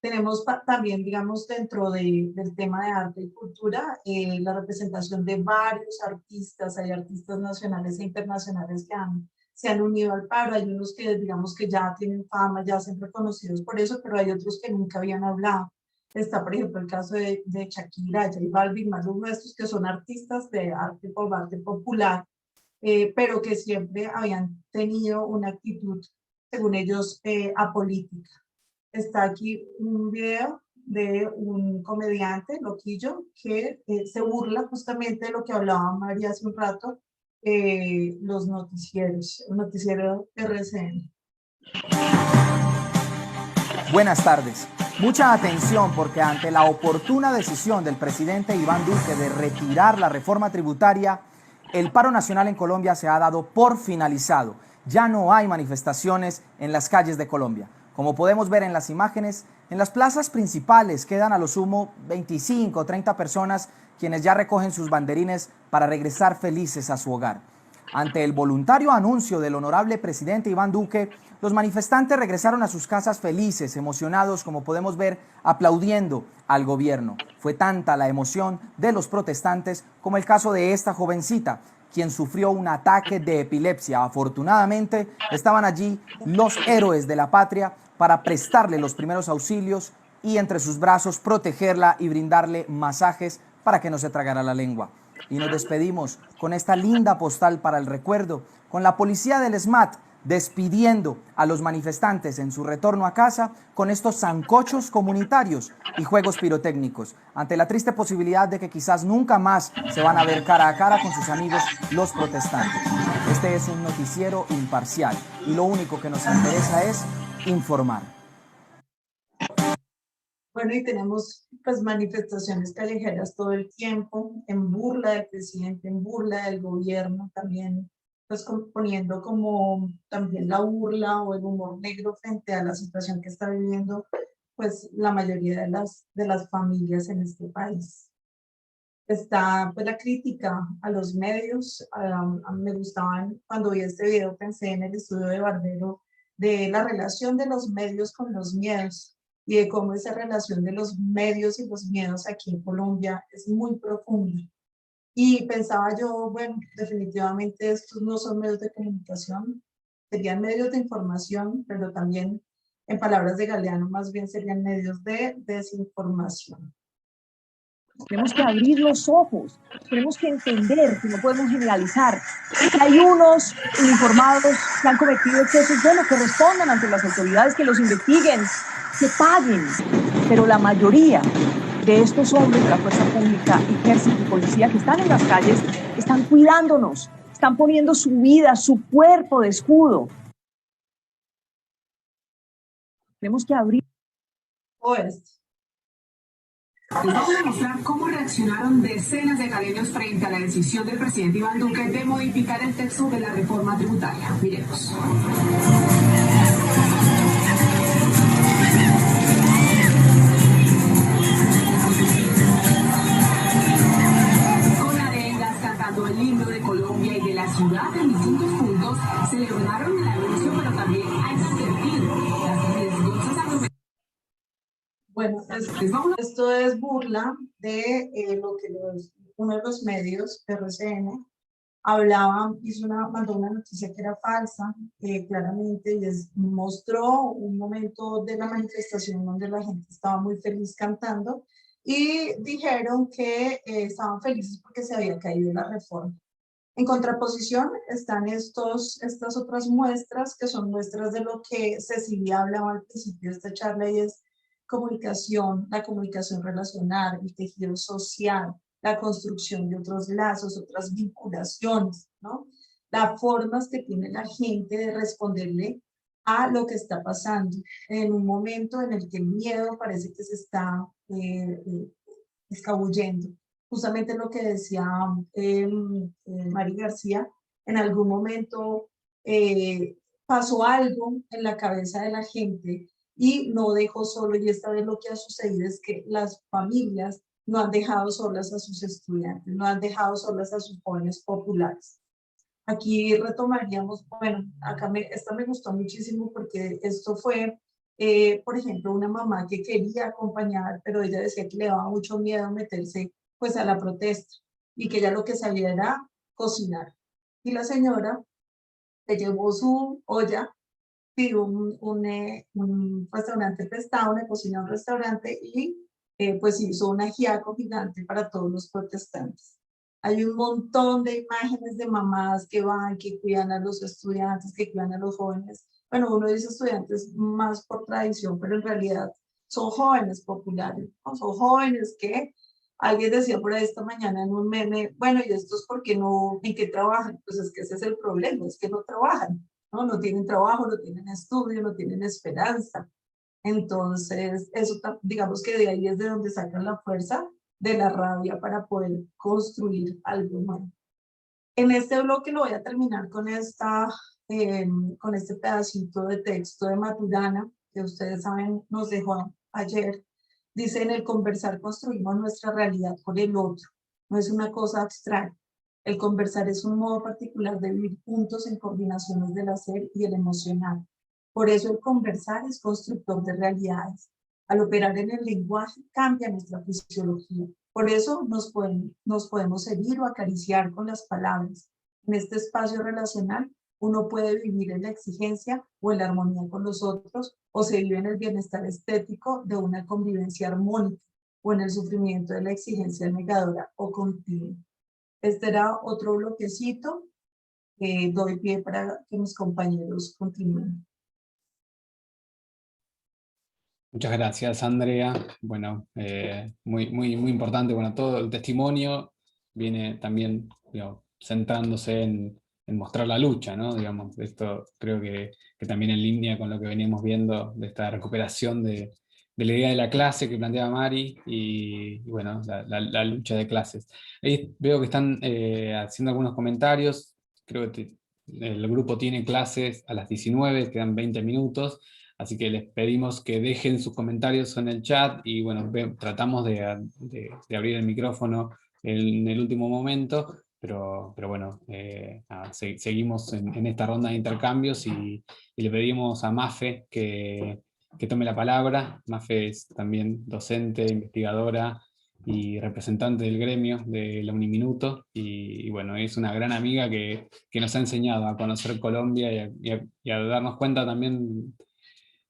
Tenemos también, digamos, dentro del tema de arte y cultura, la representación de varios artistas. Hay artistas nacionales e internacionales que se han unido al paro. Hay unos que, digamos, que ya tienen fama, ya son reconocidos por eso, pero hay otros que nunca habían hablado. Está, por ejemplo, el caso de Shakira, J Balvin, más los nuestros, que son artistas de arte popular, pero que siempre habían tenido una actitud, según ellos, apolítica. Está aquí un video de un comediante, Loquillo, que se burla justamente de lo que hablaba María hace un rato, los noticieros, el noticiero RCN. Buenas tardes. Mucha atención, porque ante la oportuna decisión del presidente Iván Duque de retirar la reforma tributaria, el paro nacional en Colombia se ha dado por finalizado. Ya no hay manifestaciones en las calles de Colombia. Como podemos ver en las imágenes, en las plazas principales quedan a lo sumo 25 o 30 personas quienes ya recogen sus banderines para regresar felices a su hogar. Ante el voluntario anuncio del honorable presidente Iván Duque, los manifestantes regresaron a sus casas felices, emocionados, como podemos ver, aplaudiendo al gobierno. Fue tanta la emoción de los protestantes como el caso de esta jovencita, quien sufrió un ataque de epilepsia. Afortunadamente, estaban allí los héroes de la patria para prestarle los primeros auxilios y entre sus brazos protegerla y brindarle masajes para que no se tragara la lengua. Y nos despedimos con esta linda postal para el recuerdo, con la policía del SMAT despidiendo a los manifestantes en su retorno a casa con estos sancochos comunitarios y juegos pirotécnicos, ante la triste posibilidad de que quizás nunca más se van a ver cara a cara con sus amigos los protestantes. Este es un noticiero imparcial y lo único que nos interesa es informar. Bueno, y tenemos pues manifestaciones callejeras todo el tiempo, en burla del presidente, en burla del gobierno, también pues poniendo como también la burla o el humor negro frente a la situación que está viviendo pues la mayoría de las familias en este país. Está pues la crítica a los medios. Me gustaban, cuando vi este video pensé en el estudio de Barbero de la relación de los medios con los miedos y de cómo esa relación de los medios y los miedos aquí en Colombia es muy profunda. Y pensaba yo, bueno, definitivamente estos no son medios de comunicación, serían medios de información, pero también, en palabras de Galeano, más bien serían medios de desinformación. Tenemos que abrir los ojos, tenemos que entender que no podemos generalizar. Hay unos informados que han cometido excesos, bueno, que respondan ante las autoridades, que los investiguen, que paguen, pero la mayoría de estos hombres de la fuerza pública, ejército y policía que están en las calles, están cuidándonos, están poniendo su vida, su cuerpo de escudo. Tenemos que abrir. Les vamos a mostrar cómo reaccionaron decenas de caleños frente a la decisión del presidente Iván Duque de modificar el texto de la reforma tributaria. Miremos. El himno de Colombia y de la ciudad en distintos puntos celebraron la anuncio, pero también hay advertido las riesgosas aglomeraciones. Bueno, esto es burla de lo que uno de los medios, RCN, mandó una noticia que era falsa, claramente, y mostró un momento de la manifestación donde la gente estaba muy feliz cantando, y dijeron que estaban felices porque se había caído la reforma. En contraposición están estas otras muestras, que son muestras de lo que Cecilia hablaba al principio de esta charla, y es comunicación, la comunicación relacional, el tejido social, la construcción de otros lazos, otras vinculaciones, ¿no? Las formas que tiene la gente de responderle a lo que está pasando en un momento en el que el miedo parece que se está escabullendo. Justamente lo que decía Mari García, en algún momento pasó algo en la cabeza de la gente y no dejó solo, y esta vez lo que ha sucedido es que las familias no han dejado solas a sus estudiantes, no han dejado solas a sus jóvenes populares. Aquí retomaríamos, bueno, esta me gustó muchísimo porque esto fue, por ejemplo, una mamá que quería acompañar, pero ella decía que le daba mucho miedo meterse pues a la protesta y que ella lo que sabía era cocinar. Y la señora le llevó su olla, pidió un restaurante prestado, una cocina a un restaurante, y pues hizo un ajiaco gigante para todos los protestantes. Hay un montón de imágenes de mamás que van, que cuidan a los estudiantes, que cuidan a los jóvenes. Bueno, uno dice estudiantes más por tradición, pero en realidad son jóvenes populares, ¿no? Son jóvenes que, alguien decía por ahí esta mañana en un meme, bueno, ¿y estos por qué no, en qué trabajan? Pues es que ese es el problema, es que no trabajan, ¿no? No tienen trabajo, no tienen estudio, no tienen esperanza. Entonces, eso, digamos que de ahí es de donde sacan la fuerza de la rabia para poder construir algo nuevo. En este bloque lo voy a terminar con este pedacito de texto de Maturana, que ustedes saben nos dejó ayer. Dice: en el conversar construimos nuestra realidad con el otro, no es una cosa abstracta. El conversar es un modo particular de vivir juntos en coordinaciones del hacer y el emocional. Por eso el conversar es constructor de realidades. Al operar en el lenguaje cambia nuestra fisiología. Por eso nos podemos herir o acariciar con las palabras. En este espacio relacional uno puede vivir en la exigencia o en la armonía con los otros, o se vive en el bienestar estético de una convivencia armónica, o en el sufrimiento de la exigencia negadora o continua. Este era otro bloquecito. Doy pie para que mis compañeros continúen. Muchas gracias, Andrea. Bueno, muy importante. Bueno, todo el testimonio viene también, digamos, centrándose en mostrar la lucha, ¿no? Digamos, esto creo que también en línea con lo que veníamos viendo de esta recuperación de la idea de la clase que planteaba Mari, y bueno, la lucha de clases. Ahí veo que están haciendo algunos comentarios. Creo que el grupo tiene clases a las 19, quedan 20 minutos. Así que les pedimos que dejen sus comentarios en el chat, y bueno, tratamos de abrir el micrófono en el último momento, pero bueno, seguimos en esta ronda de intercambios, y le pedimos a Mafe que tome la palabra. Mafe es también docente, investigadora y representante del gremio de la Uniminuto, y bueno, es una gran amiga que nos ha enseñado a conocer Colombia y a darnos cuenta también,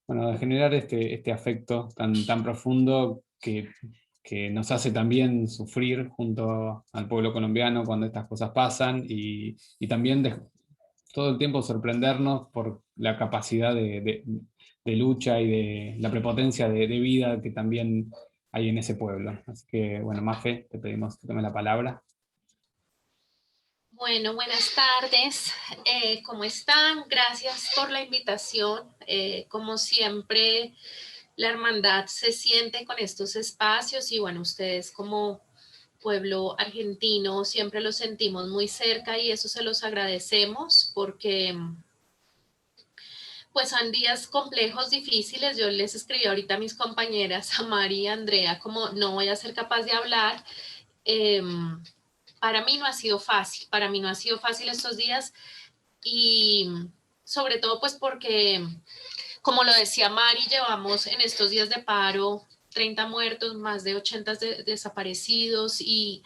bueno, de generar este afecto tan profundo que nos hace también sufrir junto al pueblo colombiano cuando estas cosas pasan, y también todo el tiempo sorprendernos por la capacidad de lucha y de la prepotencia de vida que también hay en ese pueblo. Así que, bueno, Mafe, te pedimos que tome la palabra. Bueno, buenas tardes. ¿Cómo están? Gracias por la invitación. Como siempre, la hermandad se siente con estos espacios, y bueno, ustedes como pueblo argentino siempre los sentimos muy cerca, y eso se los agradecemos porque pues son días complejos, difíciles. Yo les escribí ahorita a mis compañeras, a Mari y a Andrea, como no voy a ser capaz de hablar. Para mí no ha sido fácil estos días, y sobre todo pues porque, como lo decía Mari, llevamos en estos días de paro 30 muertos, más de 80 desaparecidos, y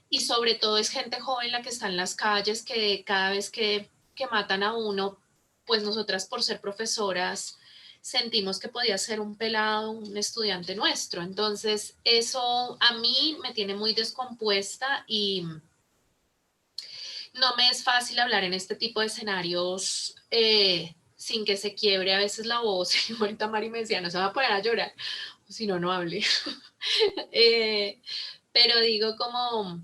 y sobre todo es gente joven la que está en las calles, que cada vez que matan a uno, pues nosotras por ser profesoras sentimos que podía ser un pelado, un estudiante nuestro. Entonces eso a mí me tiene muy descompuesta y no me es fácil hablar en este tipo de escenarios sin que se quiebre a veces la voz. Y ahorita Mari me decía, no se va a poner a llorar, si no, no hable. Pero digo como,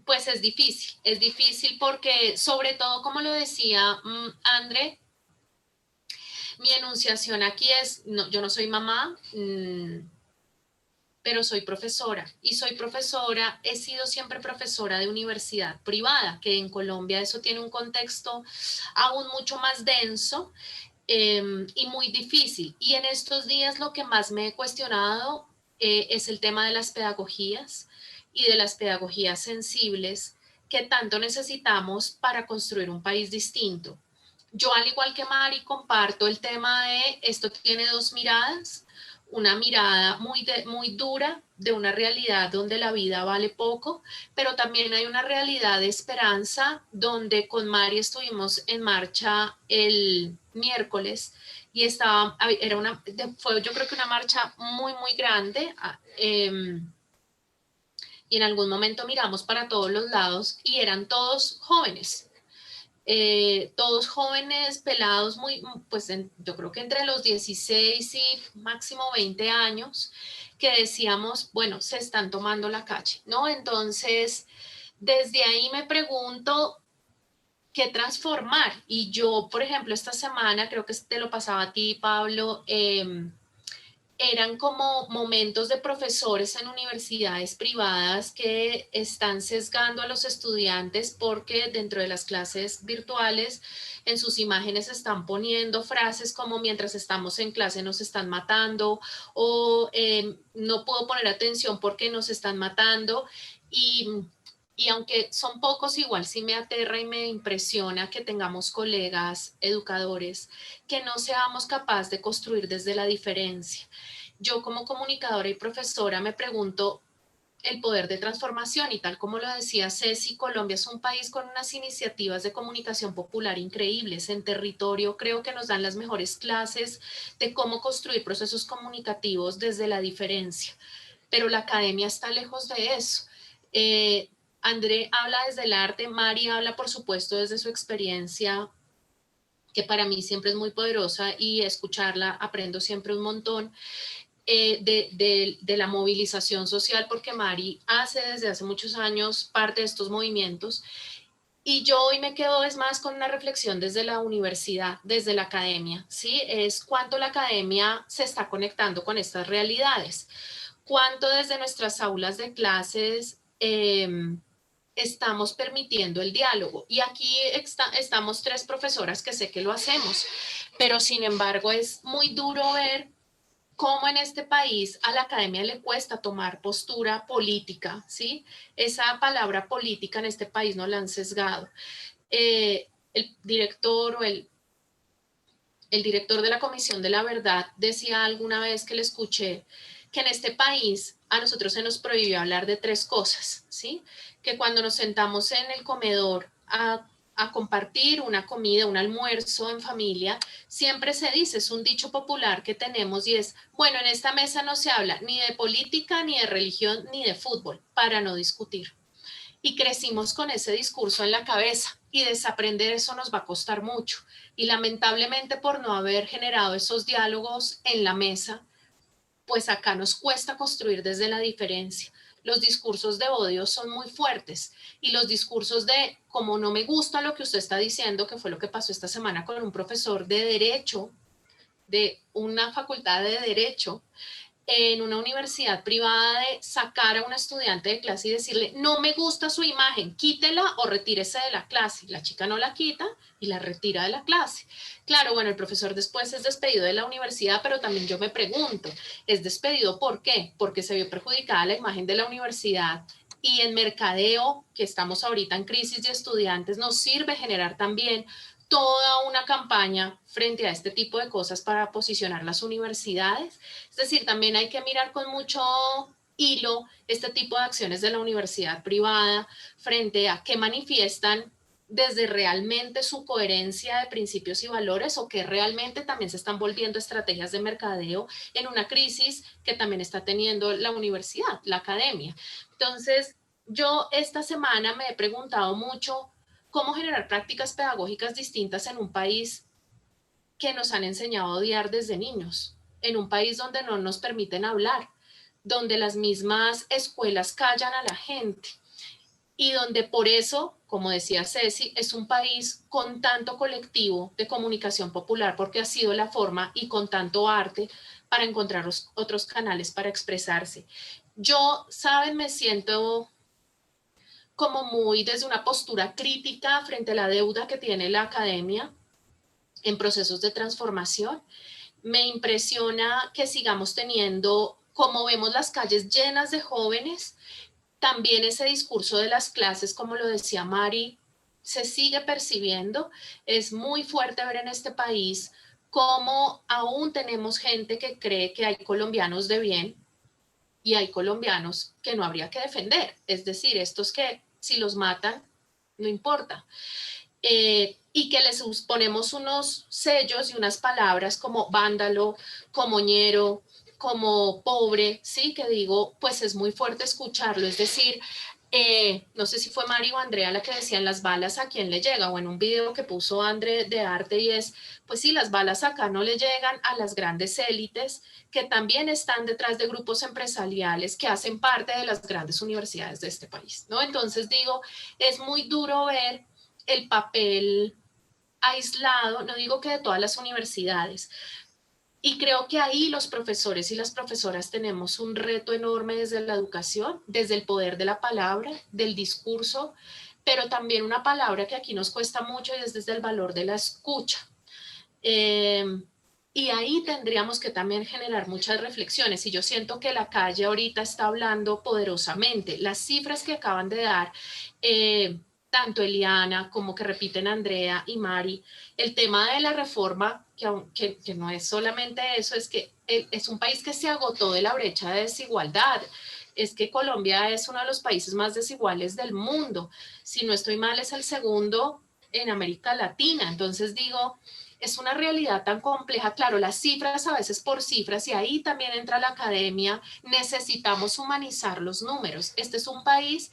pues es difícil porque sobre todo, como lo decía André, mi enunciación aquí es, no, yo no soy mamá, pero soy profesora y soy profesora, he sido siempre profesora de universidad privada, que en Colombia eso tiene un contexto aún mucho más denso y muy difícil. Y en estos días lo que más me he cuestionado es el tema de las pedagogías y de las pedagogías sensibles que tanto necesitamos para construir un país distinto. Yo, al igual que Mari, comparto el tema de esto tiene dos miradas, una mirada muy dura de una realidad donde la vida vale poco, pero también hay una realidad de esperanza donde con Mari estuvimos en marcha el miércoles y fue yo creo que una marcha muy grande y en algún momento miramos para todos los lados y eran todos jóvenes. Todos jóvenes, pelados, pues yo creo que entre los 16 y máximo 20 años, que decíamos, bueno, se están tomando la calle, ¿no? Entonces, desde ahí me pregunto, ¿qué transformar? Y yo, por ejemplo, esta semana, creo que te lo pasaba a ti, Pablo, eran como momentos de profesores en universidades privadas que están sesgando a los estudiantes porque dentro de las clases virtuales en sus imágenes están poniendo frases como mientras estamos en clase nos están matando o no puedo poner atención porque nos están matando y aunque son pocos, igual sí me aterra y me impresiona que tengamos colegas educadores que no seamos capaces de construir desde la diferencia. Yo como comunicadora y profesora me pregunto el poder de transformación y tal como lo decía Ceci, Colombia es un país con unas iniciativas de comunicación popular increíbles. En territorio creo que nos dan las mejores clases de cómo construir procesos comunicativos desde la diferencia, pero la academia está lejos de eso. André habla desde el arte, Mari habla por supuesto desde su experiencia, que para mí siempre es muy poderosa y escucharla aprendo siempre un montón de la movilización social, porque Mari hace desde hace muchos años parte de estos movimientos. Y yo hoy me quedo es más con una reflexión desde la universidad, desde la academia, ¿sí? Es cuánto la academia se está conectando con estas realidades, cuánto desde nuestras aulas de clases estamos permitiendo el diálogo. Y aquí estamos tres profesoras que sé que lo hacemos, pero sin embargo es muy duro ver cómo en este país a la academia le cuesta tomar postura política, ¿sí? Esa palabra política en este país no la han sesgado. El director o el director de la Comisión de la Verdad decía alguna vez que le escuché que en este país a nosotros se nos prohibió hablar de tres cosas, ¿sí? Que cuando nos sentamos en el comedor a compartir una comida, un almuerzo en familia, siempre se dice, es un dicho popular que tenemos y es, bueno, en esta mesa no se habla ni de política, ni de religión, ni de fútbol, para no discutir. Y crecimos con ese discurso en la cabeza y desaprender eso nos va a costar mucho. Y lamentablemente por no haber generado esos diálogos en la mesa, pues acá nos cuesta construir desde la diferencia. Los discursos de odio son muy fuertes y los discursos de como no me gusta lo que usted está diciendo, que fue lo que pasó esta semana con un profesor de derecho, de una facultad de derecho, en una universidad privada, de sacar a un estudiante de clase y decirle, no me gusta su imagen, quítela o retírese de la clase. La chica no la quita y la retira de la clase. Claro, bueno, el profesor después es despedido de la universidad, pero también yo me pregunto, ¿es despedido por qué? Porque se vio perjudicada la imagen de la universidad. Y en mercadeo, que estamos ahorita en crisis de estudiantes, nos sirve generar también toda una campaña frente a este tipo de cosas para posicionar las universidades. Es decir, también hay que mirar con mucho hilo este tipo de acciones de la universidad privada frente a qué manifiestan desde realmente su coherencia de principios y valores o que realmente también se están volviendo estrategias de mercadeo en una crisis que también está teniendo la universidad, la academia. Entonces, yo esta semana me he preguntado mucho cómo generar prácticas pedagógicas distintas en un país que nos han enseñado a odiar desde niños, en un país donde no nos permiten hablar, donde las mismas escuelas callan a la gente y donde por eso, como decía Ceci, es un país con tanto colectivo de comunicación popular porque ha sido la forma y con tanto arte para encontrar otros canales para expresarse. Yo, saben, me siento como muy desde una postura crítica frente a la deuda que tiene la academia en procesos de transformación. Me impresiona que sigamos teniendo, como vemos las calles llenas de jóvenes, también ese discurso de las clases, como lo decía Mari, se sigue percibiendo. Es muy fuerte ver en este país cómo aún tenemos gente que cree que hay colombianos de bien y hay colombianos que no habría que defender. Es decir, estos que si los matan, no importa. Y que les ponemos unos sellos y unas palabras como vándalo, como ñero, como pobre, ¿sí? Que digo, pues es muy fuerte escucharlo, es decir, no sé si fue Mari o Andrea la que decían las balas a quién le llega, o en un video que puso André de arte y es, pues sí, las balas acá no le llegan a las grandes élites que también están detrás de grupos empresariales que hacen parte de las grandes universidades de este país, ¿no? Entonces digo, es muy duro ver el papel aislado, no digo que de todas las universidades, y creo que ahí los profesores y las profesoras tenemos un reto enorme desde la educación, desde el poder de la palabra, del discurso, pero también una palabra que aquí nos cuesta mucho y es desde el valor de la escucha. Y ahí tendríamos que también generar muchas reflexiones, y yo siento que la calle ahorita está hablando poderosamente. Las cifras que acaban de dar, tanto Eliana como que repiten Andrea y Mari, el tema de la reforma, que no es solamente eso, es que es un país que se agotó de la brecha de desigualdad. Es que Colombia es uno de los países más desiguales del mundo. Si no estoy mal, es el segundo en América Latina. Entonces digo, es una realidad tan compleja. Claro, las cifras a veces por cifras, y ahí también entra la academia, necesitamos humanizar los números. Este es un país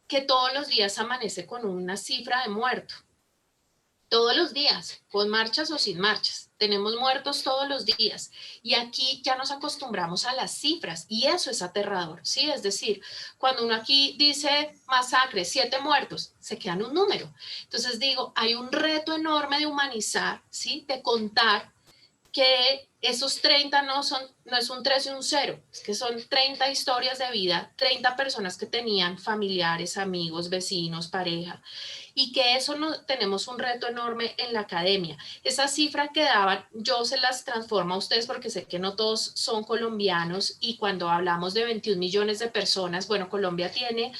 que todos los días amanece con una cifra de muerto. Todos los días, con marchas o sin marchas. Tenemos muertos todos los días. Y aquí ya nos acostumbramos a las cifras y eso es aterrador, ¿sí? Es decir, cuando uno aquí dice masacre, 7 muertos, se quedan un número. Entonces digo, hay un reto enorme de humanizar, ¿sí? De contar que esos 30 no es un 3 y un 0, es que son 30 historias de vida, 30 personas que tenían familiares, amigos, vecinos, pareja, y que eso no, tenemos un reto enorme en la academia. Esa cifra que daban, yo se las transformo a ustedes porque sé que no todos son colombianos, y cuando hablamos de 21 millones de personas, bueno, Colombia tiene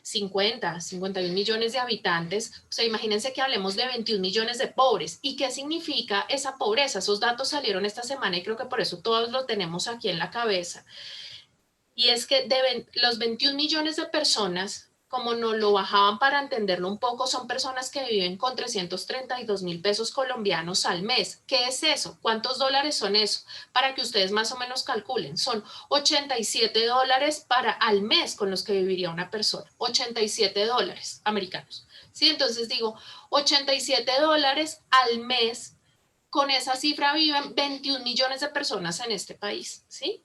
51 millones de habitantes, o sea, imagínense que hablemos de 21 millones de pobres. ¿Y qué significa esa pobreza? Esos datos salieron esta semana y creo que por eso todos lo tenemos aquí en la cabeza. Y es que de los 21 millones de personas, como nos lo bajaban para entenderlo un poco, son personas que viven con 332.000 pesos colombianos al mes. ¿Qué es eso? ¿Cuántos dólares son eso? Para que ustedes más o menos calculen. Son $87 al mes con los que viviría una persona. $87 americanos. ¿Sí? Entonces digo, $87 al mes, con esa cifra viven 21 millones de personas en este país. ¿Sí?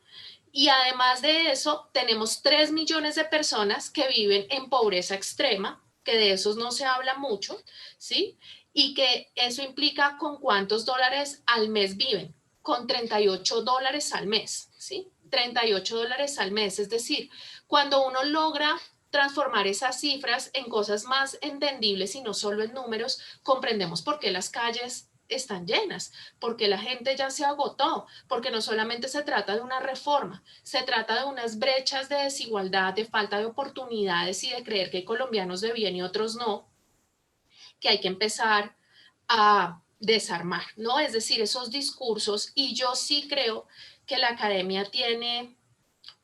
Y además de eso, tenemos 3 millones de personas que viven en pobreza extrema, que de esos no se habla mucho, ¿sí? Y que eso implica con cuántos dólares al mes viven, con $38 al mes, ¿sí? $38 al mes, es decir, cuando uno logra transformar esas cifras en cosas más entendibles y no solo en números, comprendemos por qué las calles están llenas, porque la gente ya se agotó, porque no solamente se trata de una reforma, se trata de unas brechas de desigualdad, de falta de oportunidades y de creer que hay colombianos de bien y otros no, que hay que empezar a desarmar, ¿no? Es decir, esos discursos, y yo sí creo que la academia tiene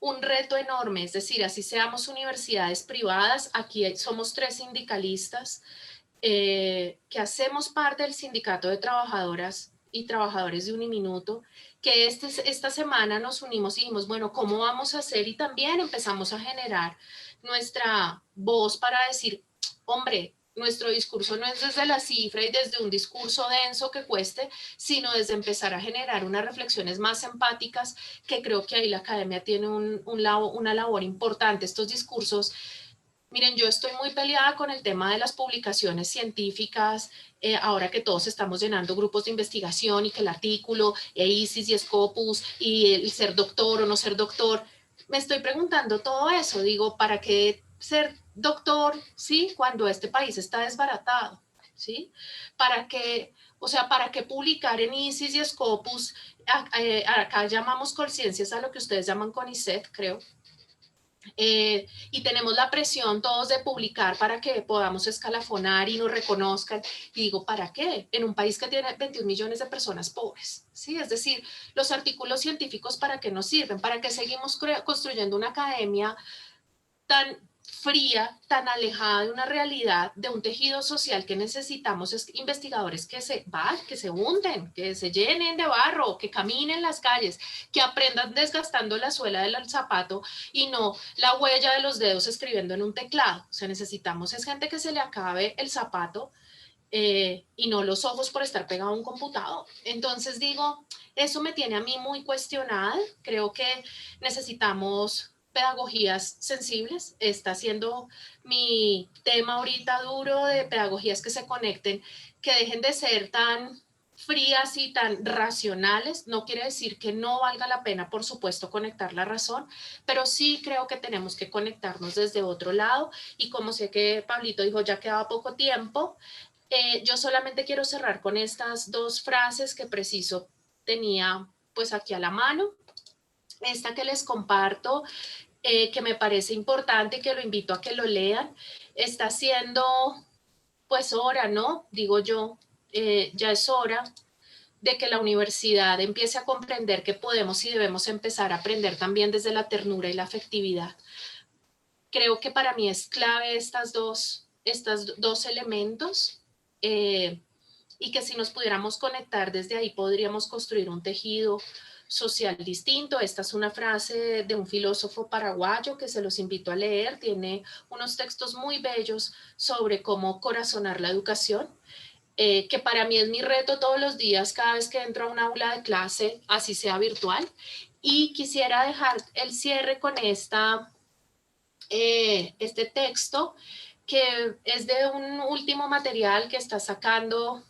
un reto enorme, es decir, así seamos universidades privadas, aquí somos 3 sindicalistas que hacemos parte del sindicato de trabajadoras y trabajadores de Uniminuto, que esta semana nos unimos y dijimos, bueno, ¿cómo vamos a hacer? Y también empezamos a generar nuestra voz para decir, hombre, nuestro discurso no es desde la cifra y desde un discurso denso que cueste, sino desde empezar a generar unas reflexiones más empáticas, que creo que ahí la academia tiene una labor importante. Estos discursos, miren, yo estoy muy peleada con el tema de las publicaciones científicas, ahora que todos estamos llenando grupos de investigación y que el artículo, ICIS y Scopus, y el ser doctor o no ser doctor, me estoy preguntando todo eso, digo, ¿para qué ser doctor, sí, cuando este país está desbaratado, sí? ¿Para qué, o sea, para qué publicar en ICIS y Scopus? Acá llamamos conciencias a lo que ustedes llaman CONICET, creo. Y tenemos la presión todos de publicar para que podamos escalafonar y nos reconozcan. Y digo, ¿para qué? En un país que tiene 21 millones de personas pobres, ¿sí? Es decir, los artículos científicos, ¿para qué nos sirven? ¿Para qué seguimos construyendo una academia tan fría, tan alejada de una realidad, de un tejido social que necesitamos? Es investigadores que se hunden, que se llenen de barro, que caminen las calles, que aprendan desgastando la suela del zapato y no la huella de los dedos escribiendo en un teclado. O sea, necesitamos es gente que se le acabe el zapato y no los ojos por estar pegado a un computador. Entonces digo, eso me tiene a mí muy cuestionada. Creo que necesitamos pedagogías sensibles. Está siendo mi tema ahorita duro, de pedagogías que se conecten, que dejen de ser tan frías y tan racionales. No quiere decir que no valga la pena, por supuesto, conectar la razón, pero sí creo que tenemos que conectarnos desde otro lado. Y como sé que Pablito dijo, ya quedaba poco tiempo, yo solamente quiero cerrar con estas 2 frases que preciso tenía pues aquí a la mano. Esta que les comparto, que me parece importante y que lo invito a que lo lean, está siendo pues hora, ¿no? Digo yo, ya es hora de que la universidad empiece a comprender que podemos y debemos empezar a aprender también desde la ternura y la afectividad. Creo que para mí es clave estos dos elementos, y que si nos pudiéramos conectar desde ahí podríamos construir un tejido social distinto. Esta es una frase de un filósofo paraguayo que se los invito a leer. Tiene unos textos muy bellos sobre cómo corazonar la educación, que para mí es mi reto todos los días, cada vez que entro a un aula de clase, así sea virtual. Y quisiera dejar el cierre con este texto, que es de un último material que está sacando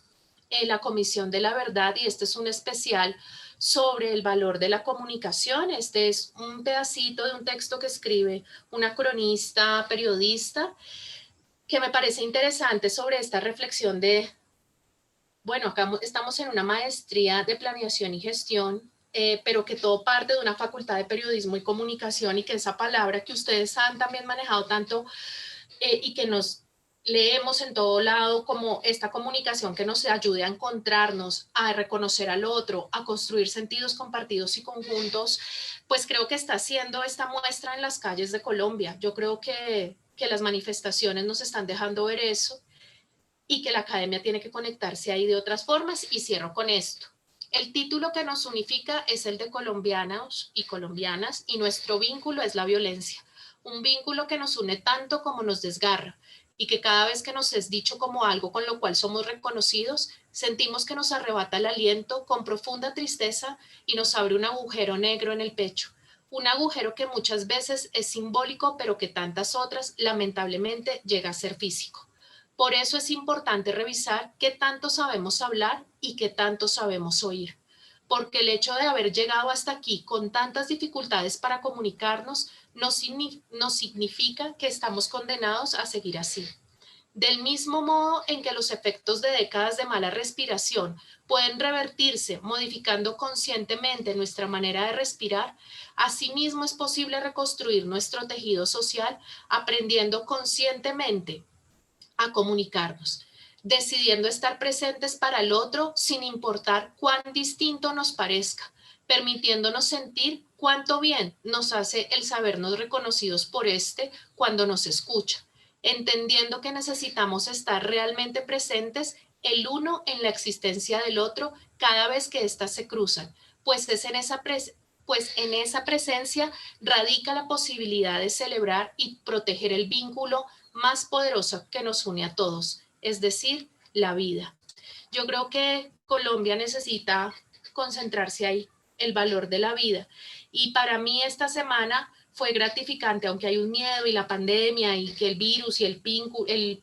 la Comisión de la Verdad, y este es un especial sobre el valor de la comunicación. Este es un pedacito de un texto que escribe una cronista, periodista, que me parece interesante sobre esta reflexión de, bueno, acá estamos en una maestría de planeación y gestión, pero que todo parte de una facultad de periodismo y comunicación, y que esa palabra que ustedes han también manejado tanto y que nos leemos en todo lado, como esta comunicación que nos ayude a encontrarnos, a reconocer al otro, a construir sentidos compartidos y conjuntos, pues creo que está haciendo esta muestra en las calles de Colombia. Yo creo que las manifestaciones nos están dejando ver eso, y que la academia tiene que conectarse ahí de otras formas. Y cierro con esto. El título que nos unifica es el de colombianos y colombianas, y nuestro vínculo es la violencia. Un vínculo que nos une tanto como nos desgarra, y que cada vez que nos es dicho como algo con lo cual somos reconocidos, sentimos que nos arrebata el aliento con profunda tristeza y nos abre un agujero negro en el pecho. Un agujero que muchas veces es simbólico, pero que tantas otras, lamentablemente, llega a ser físico. Por eso es importante revisar qué tanto sabemos hablar y qué tanto sabemos oír. Porque el hecho de haber llegado hasta aquí con tantas dificultades para comunicarnos no significa que estamos condenados a seguir así. Del mismo modo en que los efectos de décadas de mala respiración pueden revertirse modificando conscientemente nuestra manera de respirar, asimismo es posible reconstruir nuestro tejido social aprendiendo conscientemente a comunicarnos, decidiendo estar presentes para el otro sin importar cuán distinto nos parezca, permitiéndonos sentir cuánto bien nos hace el sabernos reconocidos por cuando nos escucha, entendiendo que necesitamos estar realmente presentes el uno en la existencia del otro cada vez que éstas se cruzan, pues en esa presencia radica la posibilidad de celebrar y proteger el vínculo más poderoso que nos une a todos, es decir, la vida. Yo creo que Colombia necesita concentrarse ahí, el valor de la vida. Y para mí esta semana fue gratificante, aunque hay un miedo y la pandemia y que el virus y el pico y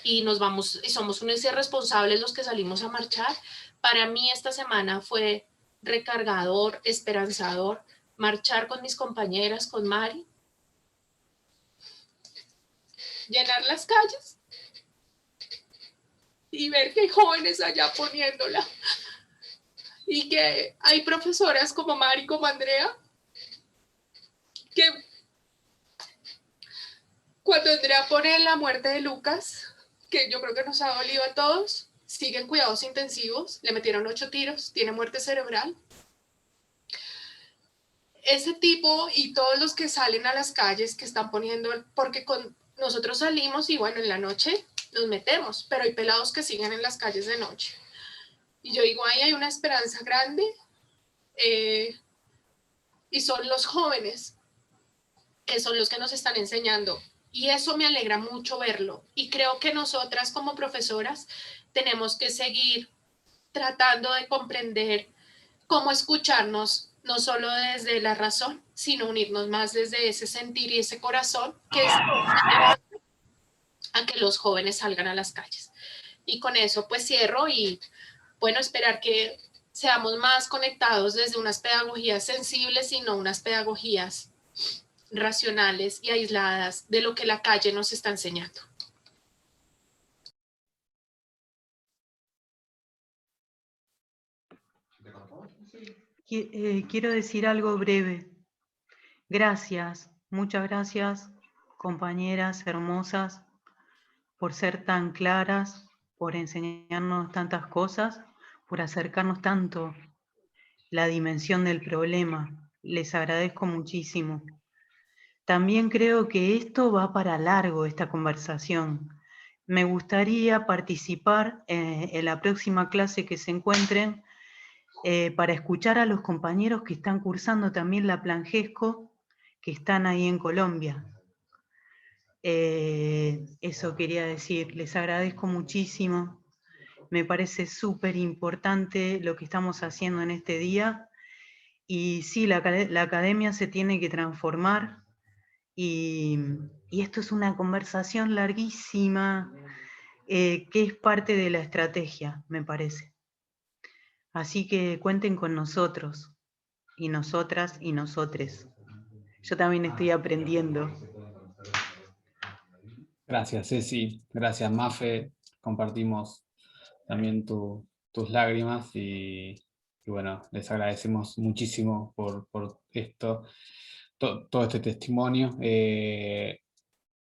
y somos unos irresponsables los que salimos a marchar. Para mí esta semana fue recargador, esperanzador, marchar con mis compañeras, con Mari, llenar las calles y ver que hay jóvenes allá poniéndola. Y que hay profesoras como Mari, como Andrea, que cuando Andrea pone la muerte de Lucas, que yo creo que nos ha dolido a todos, sigue en cuidados intensivos, le metieron 8 tiros, tiene muerte cerebral. Ese tipo y todos los que salen a las calles que están poniendo, porque nosotros salimos y bueno, en la noche nos metemos, pero hay pelados que siguen en las calles de noche. Y yo digo, ahí hay una esperanza grande y son los jóvenes que son los que nos están enseñando. Y eso me alegra mucho verlo. Y creo que nosotras como profesoras tenemos que seguir tratando de comprender cómo escucharnos, no solo desde la razón, sino unirnos más desde ese sentir y ese corazón que es a que los jóvenes salgan a las calles. Y con eso pues cierro y bueno, esperar que seamos más conectados desde unas pedagogías sensibles y no unas pedagogías racionales y aisladas de lo que la calle nos está enseñando. Quiero decir algo breve. Gracias, muchas gracias, compañeras hermosas, por ser tan claras, por enseñarnos tantas cosas, por acercarnos tanto la dimensión del problema. Les agradezco muchísimo. También creo que esto va para largo, esta conversación. Me gustaría participar en la próxima clase que se encuentren para escuchar a los compañeros que están cursando también la Plangesco, que están ahí en Colombia. Eso quería decir, les agradezco muchísimo. Me parece súper importante lo que estamos haciendo en este día. Y sí, la academia se tiene que transformar. Y esto es una conversación larguísima que es parte de la estrategia, me parece. Así que cuenten con nosotros, y nosotras y nosotres. Yo también estoy aprendiendo. Gracias, Ceci. Gracias, Mafe. Compartimos también tus lágrimas y bueno, les agradecemos muchísimo por esto, todo este testimonio.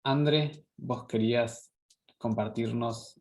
André, vos querías compartirnos